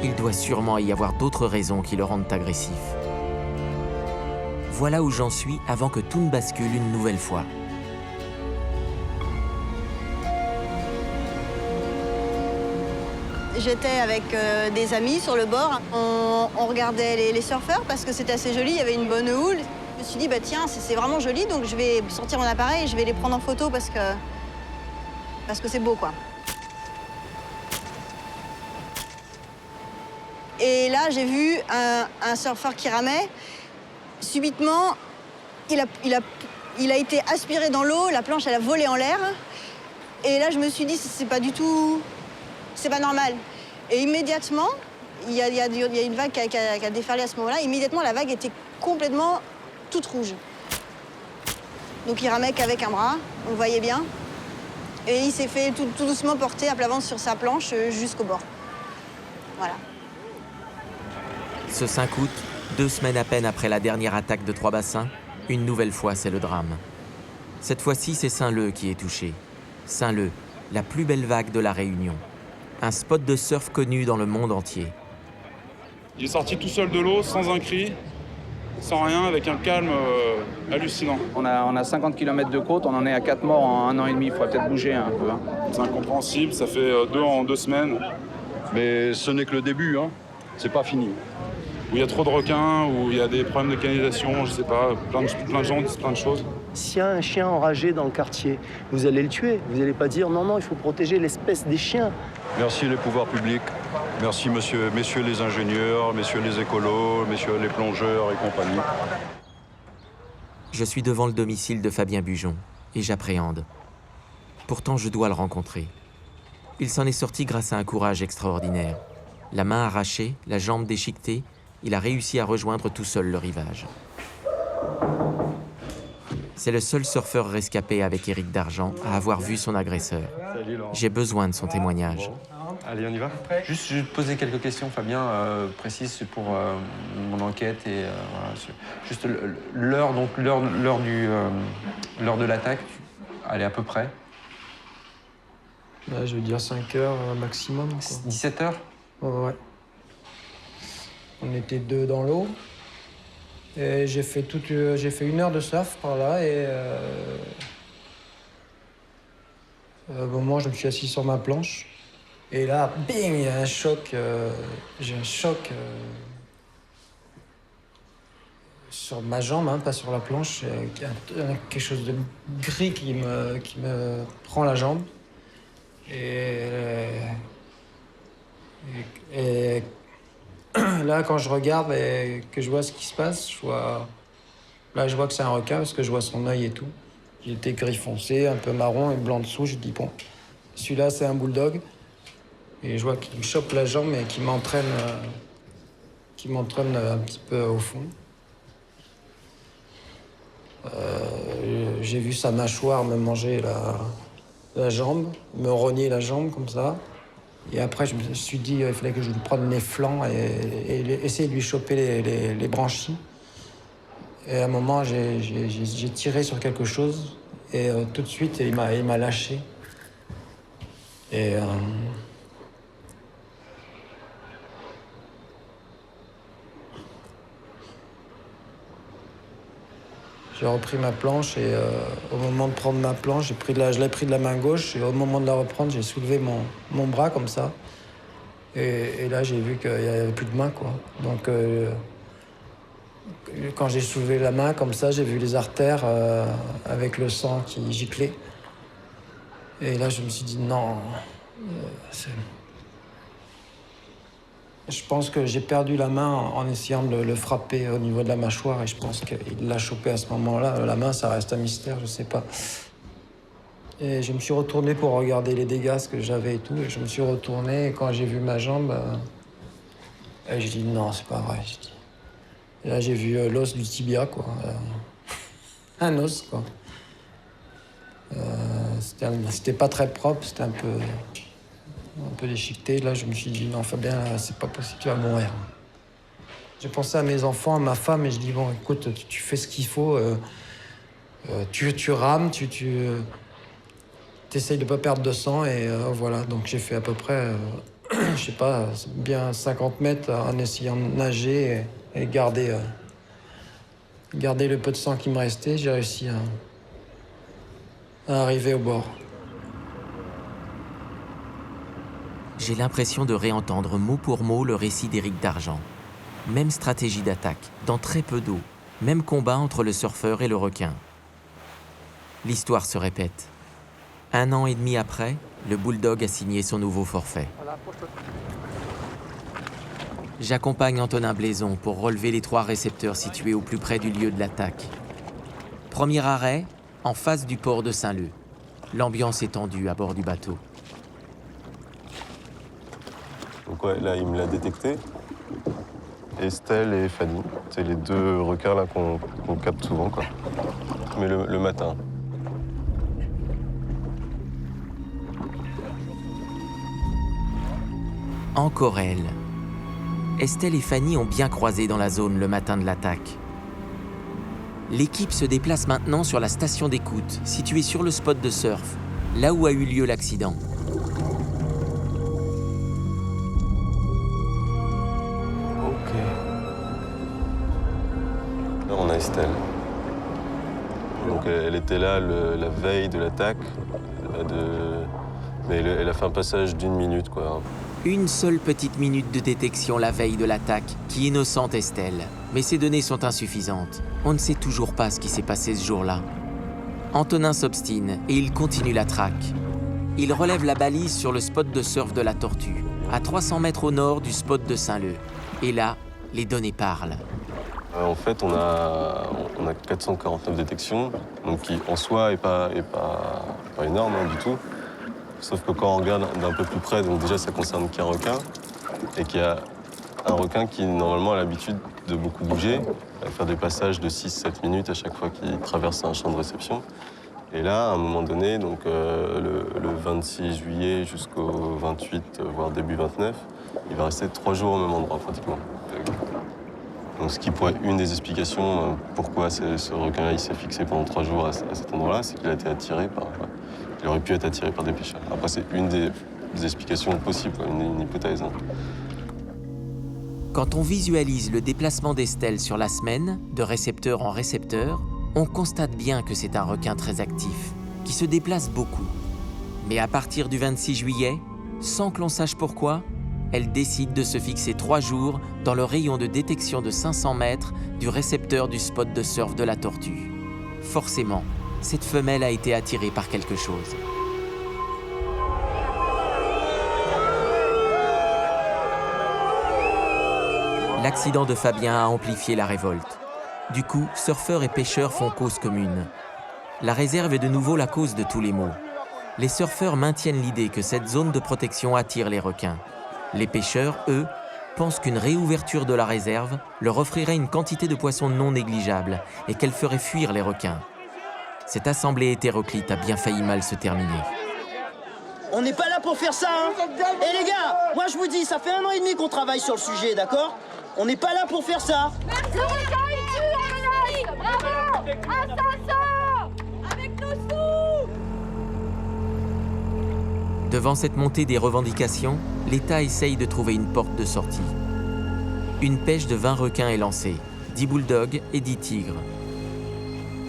Il doit sûrement y avoir d'autres raisons qui le rendent agressif. Voilà où j'en suis avant que tout ne bascule une nouvelle fois. J'étais avec des amis sur le bord. On regardait les surfeurs parce que c'était assez joli, il y avait une bonne houle. Je me suis dit, bah tiens, c'est vraiment joli, donc je vais sortir mon appareil et je vais les prendre en photo parce que c'est beau, quoi. Et là, j'ai vu un surfeur qui ramait. Subitement, il a été aspiré dans l'eau, la planche, elle a volé en l'air. Et là, je me suis dit, c'est pas normal. Et immédiatement, il y a une vague qui a déferlé à ce moment-là. Immédiatement, la vague était complètement toute rouge. Donc, il ramait qu'avec un bras, on le voyait bien. Et il s'est fait tout doucement porter à plat ventre sur sa planche jusqu'au bord. Voilà. Ce 5 août, 2 semaines à peine après la dernière attaque de Trois-Bassins, une nouvelle fois, c'est le drame. Cette fois-ci, c'est Saint-Leu qui est touché. Saint-Leu, la plus belle vague de la Réunion. Un spot de surf connu dans le monde entier. Il est sorti tout seul de l'eau, sans un cri, sans rien, avec un calme hallucinant. On a 50 km de côte, on en est à 4 morts en 1 an et demi, il faudrait peut-être bouger un peu. C'est incompréhensible, ça fait 2 en 2 semaines. Mais ce n'est que le début, hein. C'est pas fini. Où il y a trop de requins, où il y a des problèmes de canalisation, je sais pas, plein de gens disent plein de choses. S'il y a un chien enragé dans le quartier, vous allez le tuer. Vous n'allez pas dire non, il faut protéger l'espèce des chiens. Merci les pouvoirs publics, merci messieurs les ingénieurs, messieurs les écolos, messieurs les plongeurs et compagnie. Je suis devant le domicile de Fabien Bujon et j'appréhende. Pourtant, je dois le rencontrer. Il s'en est sorti grâce à un courage extraordinaire. La main arrachée, la jambe déchiquetée, il a réussi à rejoindre tout seul le rivage. C'est le seul surfeur rescapé avec Éric Dargent à avoir vu son agresseur. J'ai besoin de son témoignage. Allez, on y va. Juste, je vais te poser quelques questions, Fabien, précises pour mon enquête et voilà, juste l'heure de l'attaque. Allez, à peu près. Bah, je veux dire 5 heures maximum. 17 heures. Ouais. On était 2 dans l'eau. Et j'ai fait 1 heure de surf par là et à un moment je me suis assis sur ma planche et là, bing, il y a un choc. J'ai un choc sur ma jambe, hein, pas sur la planche. Quelque chose de gris qui me prend la jambe et là, quand je regarde et que je vois ce qui se passe, je vois que c'est un requin parce que je vois son œil et tout. Il était gris foncé, un peu marron et blanc dessous. Je dis bon, celui-là c'est un bulldog. Et je vois qu'il me chope la jambe et qu'il m'entraîne un petit peu au fond. J'ai vu sa mâchoire me manger la jambe, me rogner la jambe comme ça. Et après, je me suis dit qu'il fallait que je lui prenne les flancs et essayer de lui choper les branchies. Et à un moment, j'ai tiré sur quelque chose et tout de suite, il m'a lâché. Et j'ai repris ma planche et au moment de prendre ma planche, je l'ai pris de la main gauche et au moment de la reprendre, j'ai soulevé mon bras comme ça. Et là, j'ai vu qu'il n'y avait plus de main, quoi. Donc, quand j'ai soulevé la main comme ça, j'ai vu les artères avec le sang qui giclait. Et là, je me suis dit non. Je pense que j'ai perdu la main en essayant de le frapper au niveau de la mâchoire et je pense qu'il l'a chopé à ce moment-là. La main, ça reste un mystère, je sais pas. Et je me suis retourné pour regarder les dégâts, ce que j'avais et tout. Et je me suis retourné et quand j'ai vu ma jambe, j'ai dit non, c'est pas vrai. Et là, j'ai vu l'os du tibia, quoi. Un os, quoi. C'était pas très propre, c'était un peu déchiqueté. Là, je me suis dit, non, Fabien, c'est pas possible, tu vas mourir. J'ai pensé à mes enfants, à ma femme, et je dis, bon, écoute, tu fais ce qu'il faut. Tu rames, tu essayes de pas perdre de sang, et voilà. Donc, j'ai fait à peu près, je sais pas, bien 50 mètres en essayant de nager et garder le peu de sang qui me restait. J'ai réussi à arriver au bord. J'ai l'impression de réentendre mot pour mot le récit d'Éric Dargent. Même stratégie d'attaque, dans très peu d'eau. Même combat entre le surfeur et le requin. L'histoire se répète. 1 an et demi après, le bulldog a signé son nouveau forfait. J'accompagne Antonin Blaison pour relever les 3 récepteurs situés au plus près du lieu de l'attaque. Premier arrêt, en face du port de Saint-Leu. L'ambiance est tendue à bord du bateau. Donc ouais, là, il me l'a détecté. Estelle et Fanny, c'est les 2 requins là qu'on capte souvent, quoi. Mais le matin. Encore elle. Estelle et Fanny ont bien croisé dans la zone le matin de l'attaque. L'équipe se déplace maintenant sur la station d'écoute, située sur le spot de surf, là où a eu lieu l'accident. Ok. Là, on a Estelle. Donc elle était là la veille de l'attaque, mais elle a fait un passage d'1 minute, quoi. Une seule petite minute de détection la veille de l'attaque qui innocente Estelle. Mais ces données sont insuffisantes. On ne sait toujours pas ce qui s'est passé ce jour-là. Antonin s'obstine et il continue la traque. Il relève la balise sur le spot de surf de la Tortue, à 300 mètres au nord du spot de Saint-Leu. Et là, les données parlent. En fait, on a 449 détections, donc qui en soi n'est pas énorme du tout. Sauf que quand on regarde d'un peu plus près, donc déjà ça concerne qu'un requin, et qu'il y a un requin qui normalement a l'habitude de beaucoup bouger, à faire des passages de 6-7 minutes à chaque fois qu'il traverse un champ de réception. Et là, à un moment donné, donc le 26 juillet jusqu'au 28, voire début 29, il va rester 3 jours au même endroit pratiquement. Donc, ce qui pourrait être une des explications pourquoi ce requin-là il s'est fixé pendant 3 jours à cet endroit-là, c'est qu'il a été attiré par. Il aurait pu être attiré par des pêcheurs. Après, c'est une des explications possibles, une hypothèse. Quand on visualise le déplacement d'Estelle sur la semaine, de récepteur en récepteur, on constate bien que c'est un requin très actif, qui se déplace beaucoup. Mais à partir du 26 juillet, sans que l'on sache pourquoi, elle décide de se fixer 3 jours dans le rayon de détection de 500 mètres du récepteur du spot de surf de la Tortue. Forcément, cette femelle a été attirée par quelque chose. L'accident de Fabien a amplifié la révolte. Du coup, surfeurs et pêcheurs font cause commune. La réserve est de nouveau la cause de tous les maux. Les surfeurs maintiennent l'idée que cette zone de protection attire les requins. Les pêcheurs, eux, pensent qu'une réouverture de la réserve leur offrirait une quantité de poissons non négligeable et qu'elle ferait fuir les requins. Cette assemblée hétéroclite a bien failli mal se terminer. On n'est pas là pour faire ça, hein. Et les gars, moi je vous dis, ça fait 1 an et demi qu'on travaille sur le sujet, d'accord? On n'est pas là pour faire ça. Merci, bravo! Assassin! Avec nos sous! Devant cette montée des revendications, l'État essaye de trouver une porte de sortie. Une pêche de 20 requins est lancée, 10 bulldogs et 10 tigres.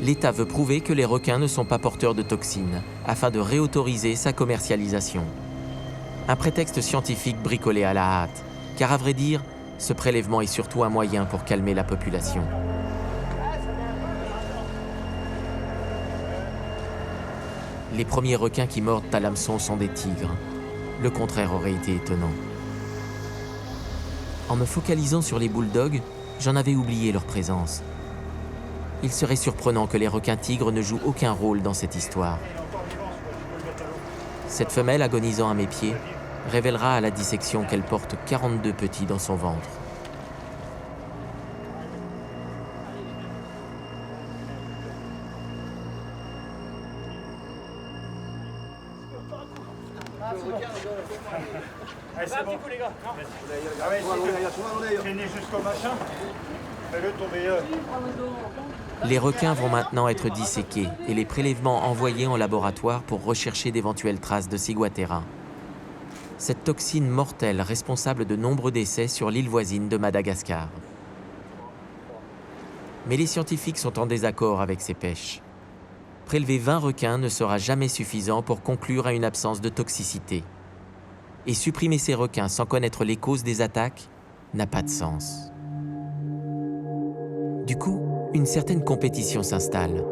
L'État veut prouver que les requins ne sont pas porteurs de toxines, afin de réautoriser sa commercialisation. Un prétexte scientifique bricolé à la hâte, car à vrai dire, ce prélèvement est surtout un moyen pour calmer la population. Les premiers requins qui mordent à l'hameçon sont des tigres. Le contraire aurait été étonnant. En me focalisant sur les bulldogs, j'en avais oublié leur présence. Il serait surprenant que les requins-tigres ne jouent aucun rôle dans cette histoire. Cette femelle agonisant à mes pieds révélera à la dissection qu'elle porte 42 petits dans son ventre. Allez, c'est bon. Un petit coup, les gars. Traînez jusqu'au machin. Fais-le tomber. Les requins vont maintenant être disséqués et les prélèvements envoyés en laboratoire pour rechercher d'éventuelles traces de ciguatera. Cette toxine mortelle responsable de nombreux décès sur l'île voisine de Madagascar. Mais les scientifiques sont en désaccord avec ces pêches. Prélever 20 requins ne sera jamais suffisant pour conclure à une absence de toxicité. Et supprimer ces requins sans connaître les causes des attaques n'a pas de sens. Du coup, une certaine compétition s'installe.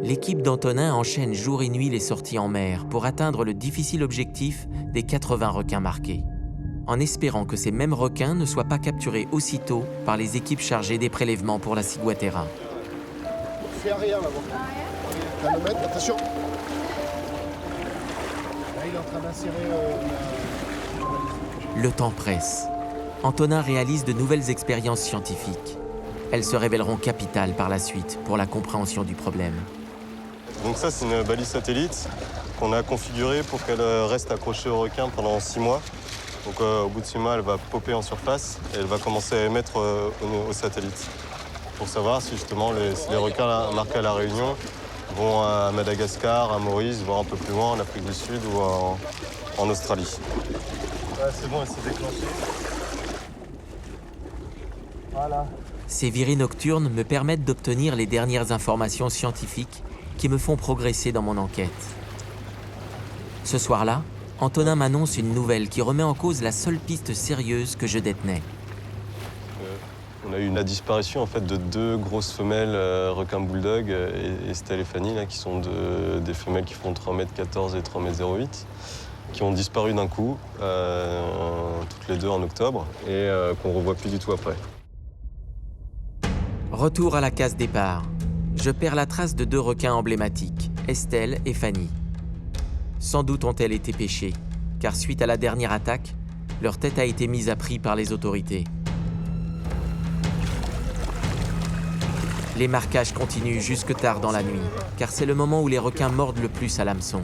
L'équipe d'Antonin enchaîne jour et nuit les sorties en mer pour atteindre le difficile objectif des 80 requins marqués, en espérant que ces mêmes requins ne soient pas capturés aussitôt par les équipes chargées des prélèvements pour la ciguatera. Fais rien là-bas. Attention. Là, il est en train d'insérer Le temps presse. Antonin réalise de nouvelles expériences scientifiques. Elles se révéleront capitales par la suite pour la compréhension du problème. Donc ça, c'est une balise satellite qu'on a configurée pour qu'elle reste accrochée au requin pendant 6 mois. Donc au bout de 6 mois, elle va popper en surface et elle va commencer à émettre au satellite pour savoir si justement si les requins marqués à La Réunion vont à Madagascar, à Maurice, voire un peu plus loin, en Afrique du Sud ou en Australie. C'est bon, elle s'est déclenchée. Voilà. Ces virées nocturnes me permettent d'obtenir les dernières informations scientifiques qui me font progresser dans mon enquête. Ce soir-là, Antonin m'annonce une nouvelle qui remet en cause la seule piste sérieuse que je détenais. On a eu la disparition en fait, de 2 grosses femelles requins bulldog, Estelle et Fanny, là, qui sont des femelles qui font 3,14 m et 3,08 m, qui ont disparu d'un coup, toutes les 2 en octobre, et qu'on ne revoit plus du tout après. Retour à la case départ. Je perds la trace de 2 requins emblématiques, Estelle et Fanny. Sans doute ont-elles été pêchées, car suite à la dernière attaque, leur tête a été mise à prix par les autorités. Les marquages continuent jusque tard dans la nuit, car c'est le moment où les requins mordent le plus à l'hameçon.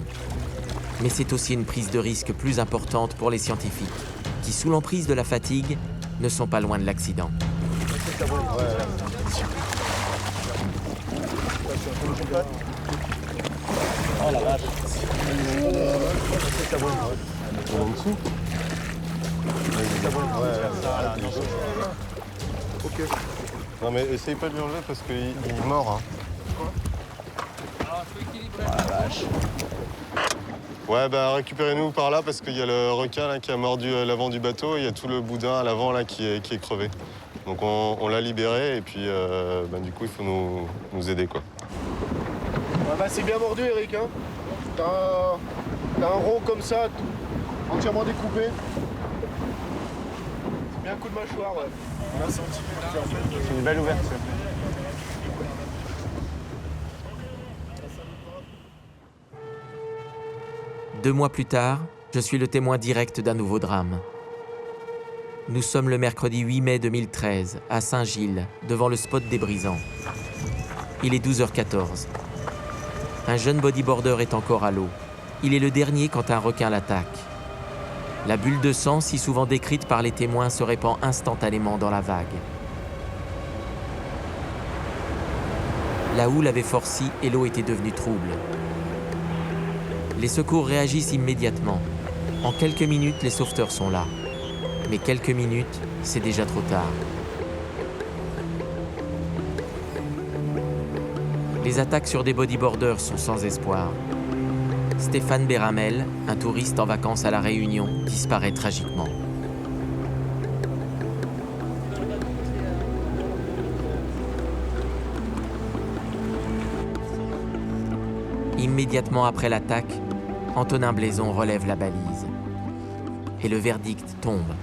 Mais c'est aussi une prise de risque plus importante pour les scientifiques, qui, sous l'emprise de la fatigue, ne sont pas loin de l'accident. Oh la vache. En dessous. Ok. Non mais essaye pas de lui enlever parce qu'il est mort. Hein. Oh la vache. Ouais, bah récupérez-nous par là parce qu'il y a le requin là, qui a mordu l'avant du bateau et il y a tout le boudin à l'avant là qui est crevé. Donc on l'a libéré et puis du coup il faut nous aider quoi. Ouais, bah c'est bien mordu Eric, hein. T'as un rond comme ça, entièrement découpé. C'est bien un coup de mâchoire, ouais. On a senti. C'est une belle ouverture. Deux mois plus tard, je suis le témoin direct d'un nouveau drame. Nous sommes le mercredi 8 mai 2013, à Saint-Gilles, devant le spot des Brisants. Il est 12h14. Un jeune bodyboarder est encore à l'eau. Il est le dernier quand un requin l'attaque. La bulle de sang, si souvent décrite par les témoins, se répand instantanément dans la vague. La houle avait forci et l'eau était devenue trouble. Les secours réagissent immédiatement. En quelques minutes, les sauveteurs sont là. Mais quelques minutes, c'est déjà trop tard. Les attaques sur des bodyboarders sont sans espoir. Stéphane Béramel, un touriste en vacances à La Réunion, disparaît tragiquement. Immédiatement après l'attaque, Antonin Blaison relève la balise. Et le verdict tombe.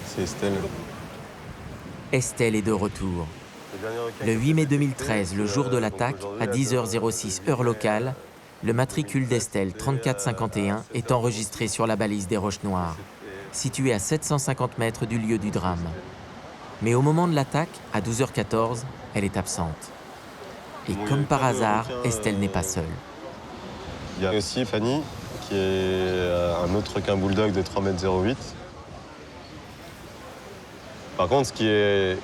C'est Estelle. Estelle est de retour. Le 8 mai 2013, le jour de l'attaque, à 10h06 heure locale, le matricule d'Estelle 3451 est enregistré sur la balise des Roches Noires, située à 750 mètres du lieu du drame. Mais au moment de l'attaque, à 12h14, elle est absente. Et comme par hasard, Estelle n'est pas seule. Il y a aussi Fanny, qui est un autre requin bulldog de 3,08 m. Par contre, ce qui est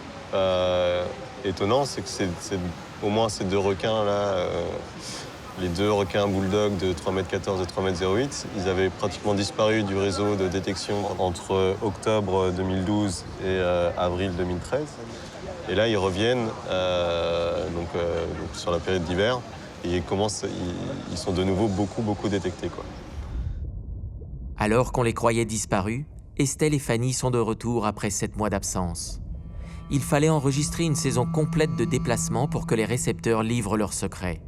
étonnant, c'est que au moins ces 2 requins-là, les 2 requins bulldog de 3,14 m et 3,08 m, ils avaient pratiquement disparu du réseau de détection entre octobre 2012 et avril 2013. Et là, ils reviennent donc sur la période d'hiver et ils sont de nouveau beaucoup détectés, quoi. Alors qu'on les croyait disparus, Estelle et Fanny sont de retour après 7 mois d'absence. Il fallait enregistrer une saison complète de déplacement pour que les récepteurs livrent leurs secrets.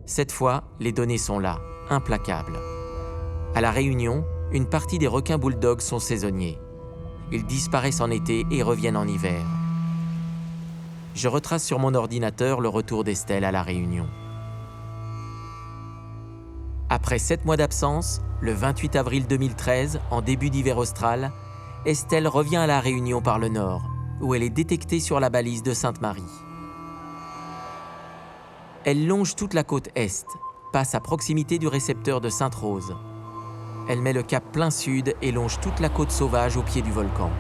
Cette fois, les données sont là, implacables. À La Réunion, une partie des requins bulldogs sont saisonniers. Ils disparaissent en été et reviennent en hiver. Je retrace sur mon ordinateur le retour d'Estelle à La Réunion. Après 7 mois d'absence, le 28 avril 2013, en début d'hiver austral, Estelle revient à La Réunion par le nord, où elle est détectée sur la balise de Sainte-Marie. Elle longe toute la côte est, passe à proximité du récepteur de Sainte-Rose. Elle met le cap plein sud et longe toute la côte sauvage au pied du volcan.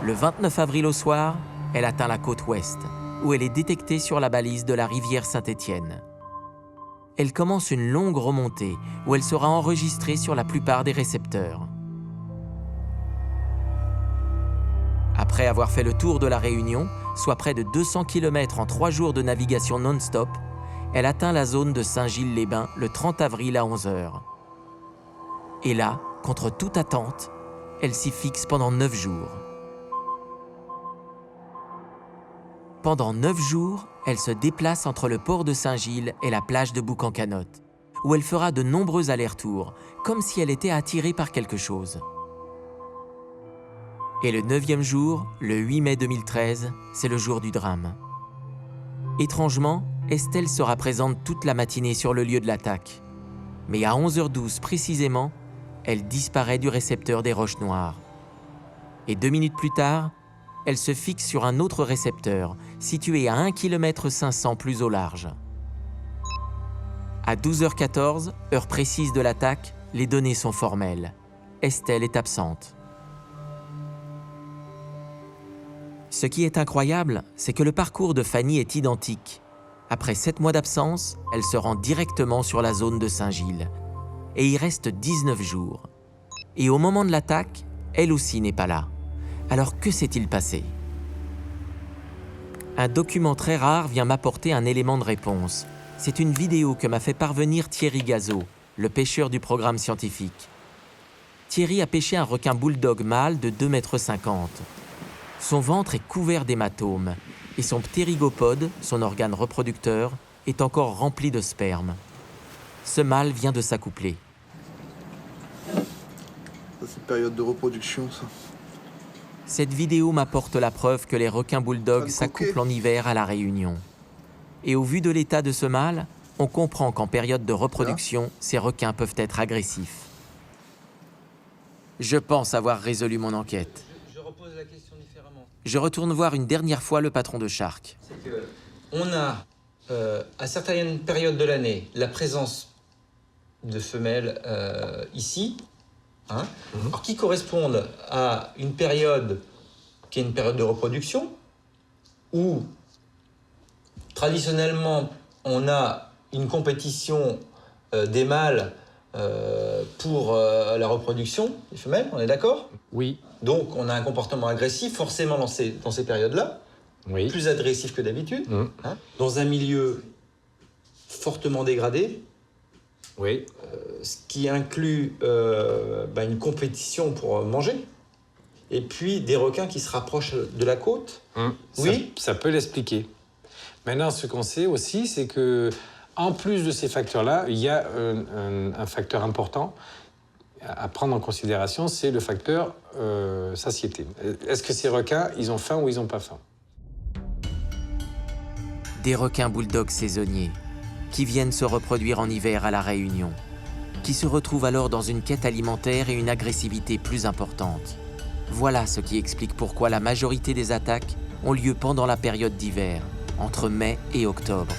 Le 29 avril au soir, elle atteint la côte ouest, où elle est détectée sur la balise de la rivière Saint-Étienne. Elle commence une longue remontée, où elle sera enregistrée sur la plupart des récepteurs. Après avoir fait le tour de la Réunion, soit près de 200 km en 3 jours de navigation non-stop, elle atteint la zone de Saint-Gilles-les-Bains le 30 avril à 11 h. Et là, contre toute attente, elle s'y fixe pendant 9 jours. Pendant 9 jours, elle se déplace entre le port de Saint-Gilles et la plage de Bouc-en-Canotte, où elle fera de nombreux allers-retours, comme si elle était attirée par quelque chose. Et le 9e jour, le 8 mai 2013, c'est le jour du drame. Étrangement, Estelle sera présente toute la matinée sur le lieu de l'attaque. Mais à 11h12 précisément, elle disparaît du récepteur des Roches Noires. Et 2 minutes plus tard, elle se fixe sur un autre récepteur, situé à 1,5 km plus au large. À 12h14, heure précise de l'attaque, les données sont formelles. Estelle est absente. Ce qui est incroyable, c'est que le parcours de Fanny est identique. Après 7 mois d'absence, elle se rend directement sur la zone de Saint-Gilles et y reste 19 jours. Et au moment de l'attaque, elle aussi n'est pas là. Alors que s'est-il passé? Un document très rare vient m'apporter un élément de réponse. C'est une vidéo que m'a fait parvenir Thierry Gazot, le pêcheur du programme scientifique. Thierry a pêché un requin bulldog mâle de 2,50 m. Son ventre est couvert d'hématomes et son ptérygopode, son organe reproducteur, est encore rempli de sperme. Ce mâle vient de s'accoupler. C'est période de reproduction, ça. Cette vidéo m'apporte la preuve que les requins bulldogs s'accouplent en hiver à La Réunion. Et au vu de l'état de ce mâle, on comprend qu'en période de reproduction, ces requins peuvent être agressifs. Je pense avoir résolu mon enquête. Je repose la question différemment. Je retourne voir une dernière fois le patron de Shark. C'est que on a, à certaines périodes de l'année, la présence de femelles ici, hein, alors qui correspondent à une période qui est une période de reproduction, où traditionnellement on a une compétition des mâles pour la reproduction des femelles, on est d'accord? Oui. Donc on a un comportement agressif forcément dans ces périodes-là, oui. Plus agressif que d'habitude, hein, dans un milieu fortement dégradé. Oui. Ce qui inclut une compétition pour manger, et puis des requins qui se rapprochent de la côte. Oui. Ça peut l'expliquer. Maintenant, ce qu'on sait aussi, c'est que en plus de ces facteurs-là, il y a un facteur important à prendre en considération, c'est le facteur satiété. Est-ce que ces requins, ils ont faim ou ils n'ont pas faim? Des requins bulldogs saisonniers qui viennent se reproduire en hiver à La Réunion, qui se retrouvent alors dans une quête alimentaire et une agressivité plus importante. Voilà ce qui explique pourquoi la majorité des attaques ont lieu pendant la période d'hiver, entre mai et octobre.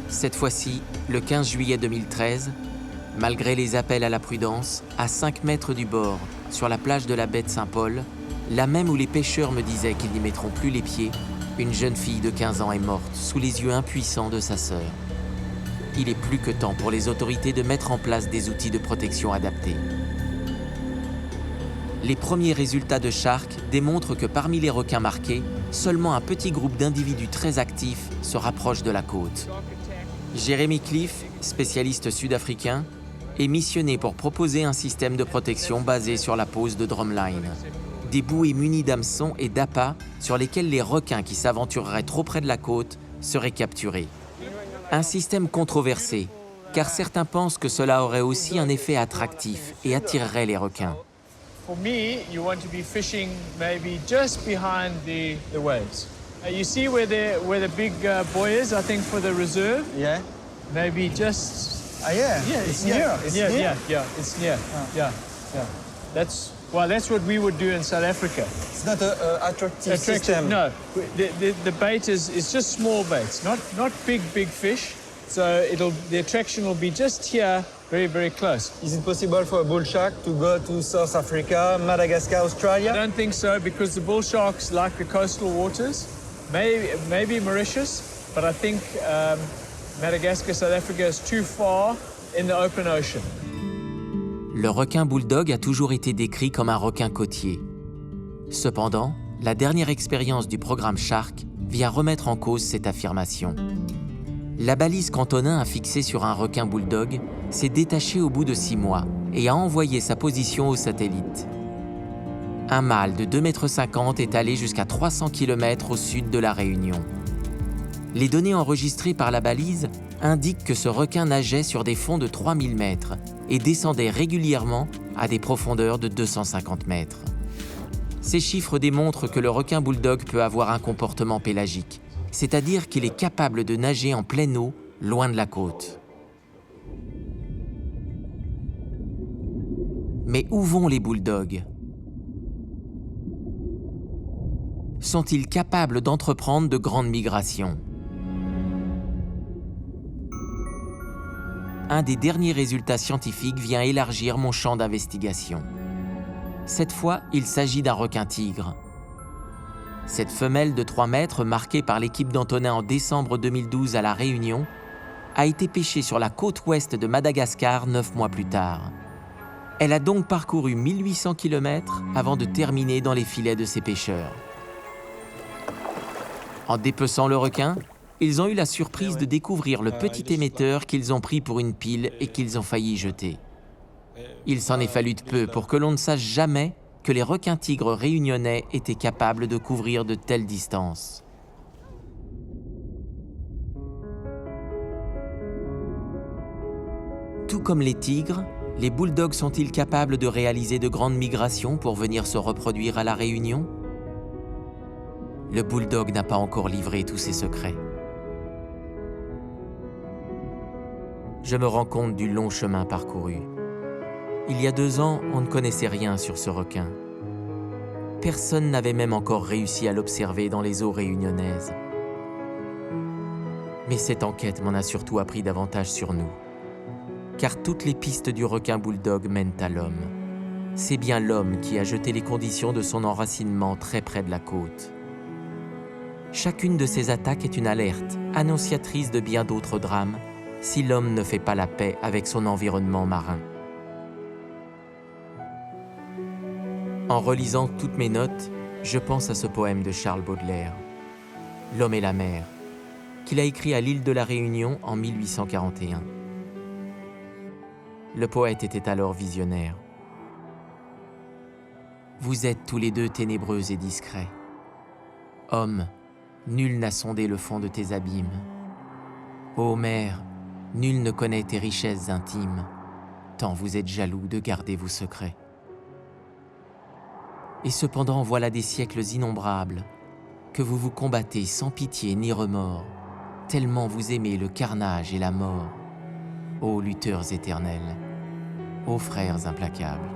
Cette fois-ci, le 15 juillet 2013, malgré les appels à la prudence, à 5 mètres du bord, sur la plage de la baie de Saint-Paul, là même où les pêcheurs me disaient qu'ils n'y mettront plus les pieds, une jeune fille de 15 ans est morte sous les yeux impuissants de sa sœur. Il est plus que temps pour les autorités de mettre en place des outils de protection adaptés. Les premiers résultats de Shark démontrent que parmi les requins marqués, seulement un petit groupe d'individus très actifs se rapproche de la côte. Jeremy Cliff, spécialiste sud-africain, est missionné pour proposer un système de protection basé sur la pose de drumline. Des bouées munies d'hameçons et d'appâts sur lesquels les requins qui s'aventureraient trop près de la côte seraient capturés. Un système controversé, car certains pensent que cela aurait aussi un effet attractif et attirerait les requins. For me, you want to be fishing maybe just behind the waves. You see where the big buoy is, I think, for the reserve? Yeah. Maybe just... yeah. Yeah, it's near. It's near? Yeah, it's near. Yeah. That's Well, that's what we would do in South Africa. It's not an attractive system. No, the bait is just small baits, not big fish. So the attraction will be just here, very, very close. Is it possible for a bull shark to go to South Africa, Madagascar, Australia? I don't think so, because the bull sharks like the coastal waters, maybe Mauritius, but I think Madagascar, South Africa is too far in the open ocean. Le requin bulldog a toujours été décrit comme un requin côtier. Cependant, la dernière expérience du programme Shark vient remettre en cause cette affirmation. La balise qu'Antonin a fixée sur un requin bulldog s'est détachée au bout de 6 mois et a envoyé sa position au satellite. Un mâle de 2,50 m est allé jusqu'à 300 km au sud de la Réunion. Les données enregistrées par la balise indiquent que ce requin nageait sur des fonds de 3000 mètres et descendait régulièrement à des profondeurs de 250 mètres. Ces chiffres démontrent que le requin bulldog peut avoir un comportement pélagique, c'est-à-dire qu'il est capable de nager en pleine eau, loin de la côte. Mais où vont les bulldogs? Sont-ils capables d'entreprendre de grandes migrations? Un des derniers résultats scientifiques vient élargir mon champ d'investigation. Cette fois, il s'agit d'un requin-tigre. Cette femelle de 3 mètres, marquée par l'équipe d'Antonin en décembre 2012 à La Réunion, a été pêchée sur la côte ouest de Madagascar 9 mois plus tard. Elle a donc parcouru 1800 km avant de terminer dans les filets de ces pêcheurs. En dépeçant le requin, ils ont eu la surprise de découvrir le petit émetteur qu'ils ont pris pour une pile et qu'ils ont failli jeter. Il s'en est fallu de peu pour que l'on ne sache jamais que les requins-tigres réunionnais étaient capables de couvrir de telles distances. Tout comme les tigres, les bulldogs sont-ils capables de réaliser de grandes migrations pour venir se reproduire à La Réunion? Le bulldog n'a pas encore livré tous ses secrets. Je me rends compte du long chemin parcouru. Il y a 2 ans, on ne connaissait rien sur ce requin. Personne n'avait même encore réussi à l'observer dans les eaux réunionnaises. Mais cette enquête m'en a surtout appris davantage sur nous. Car toutes les pistes du requin bulldog mènent à l'homme. C'est bien l'homme qui a jeté les conditions de son enracinement très près de la côte. Chacune de ces attaques est une alerte, annonciatrice de bien d'autres drames, si l'homme ne fait pas la paix avec son environnement marin. En relisant toutes mes notes, je pense à ce poème de Charles Baudelaire, « L'homme et la mer », qu'il a écrit à l'île de la Réunion en 1841. Le poète était alors visionnaire. « Vous êtes tous les deux ténébreux et discrets. Homme, nul n'a sondé le fond de tes abîmes. Ô mer, nul ne connaît tes richesses intimes, tant vous êtes jaloux de garder vos secrets. Et cependant voilà des siècles innombrables que vous vous combattez sans pitié ni remords, tellement vous aimez le carnage et la mort. Ô lutteurs éternels, ô frères implacables. »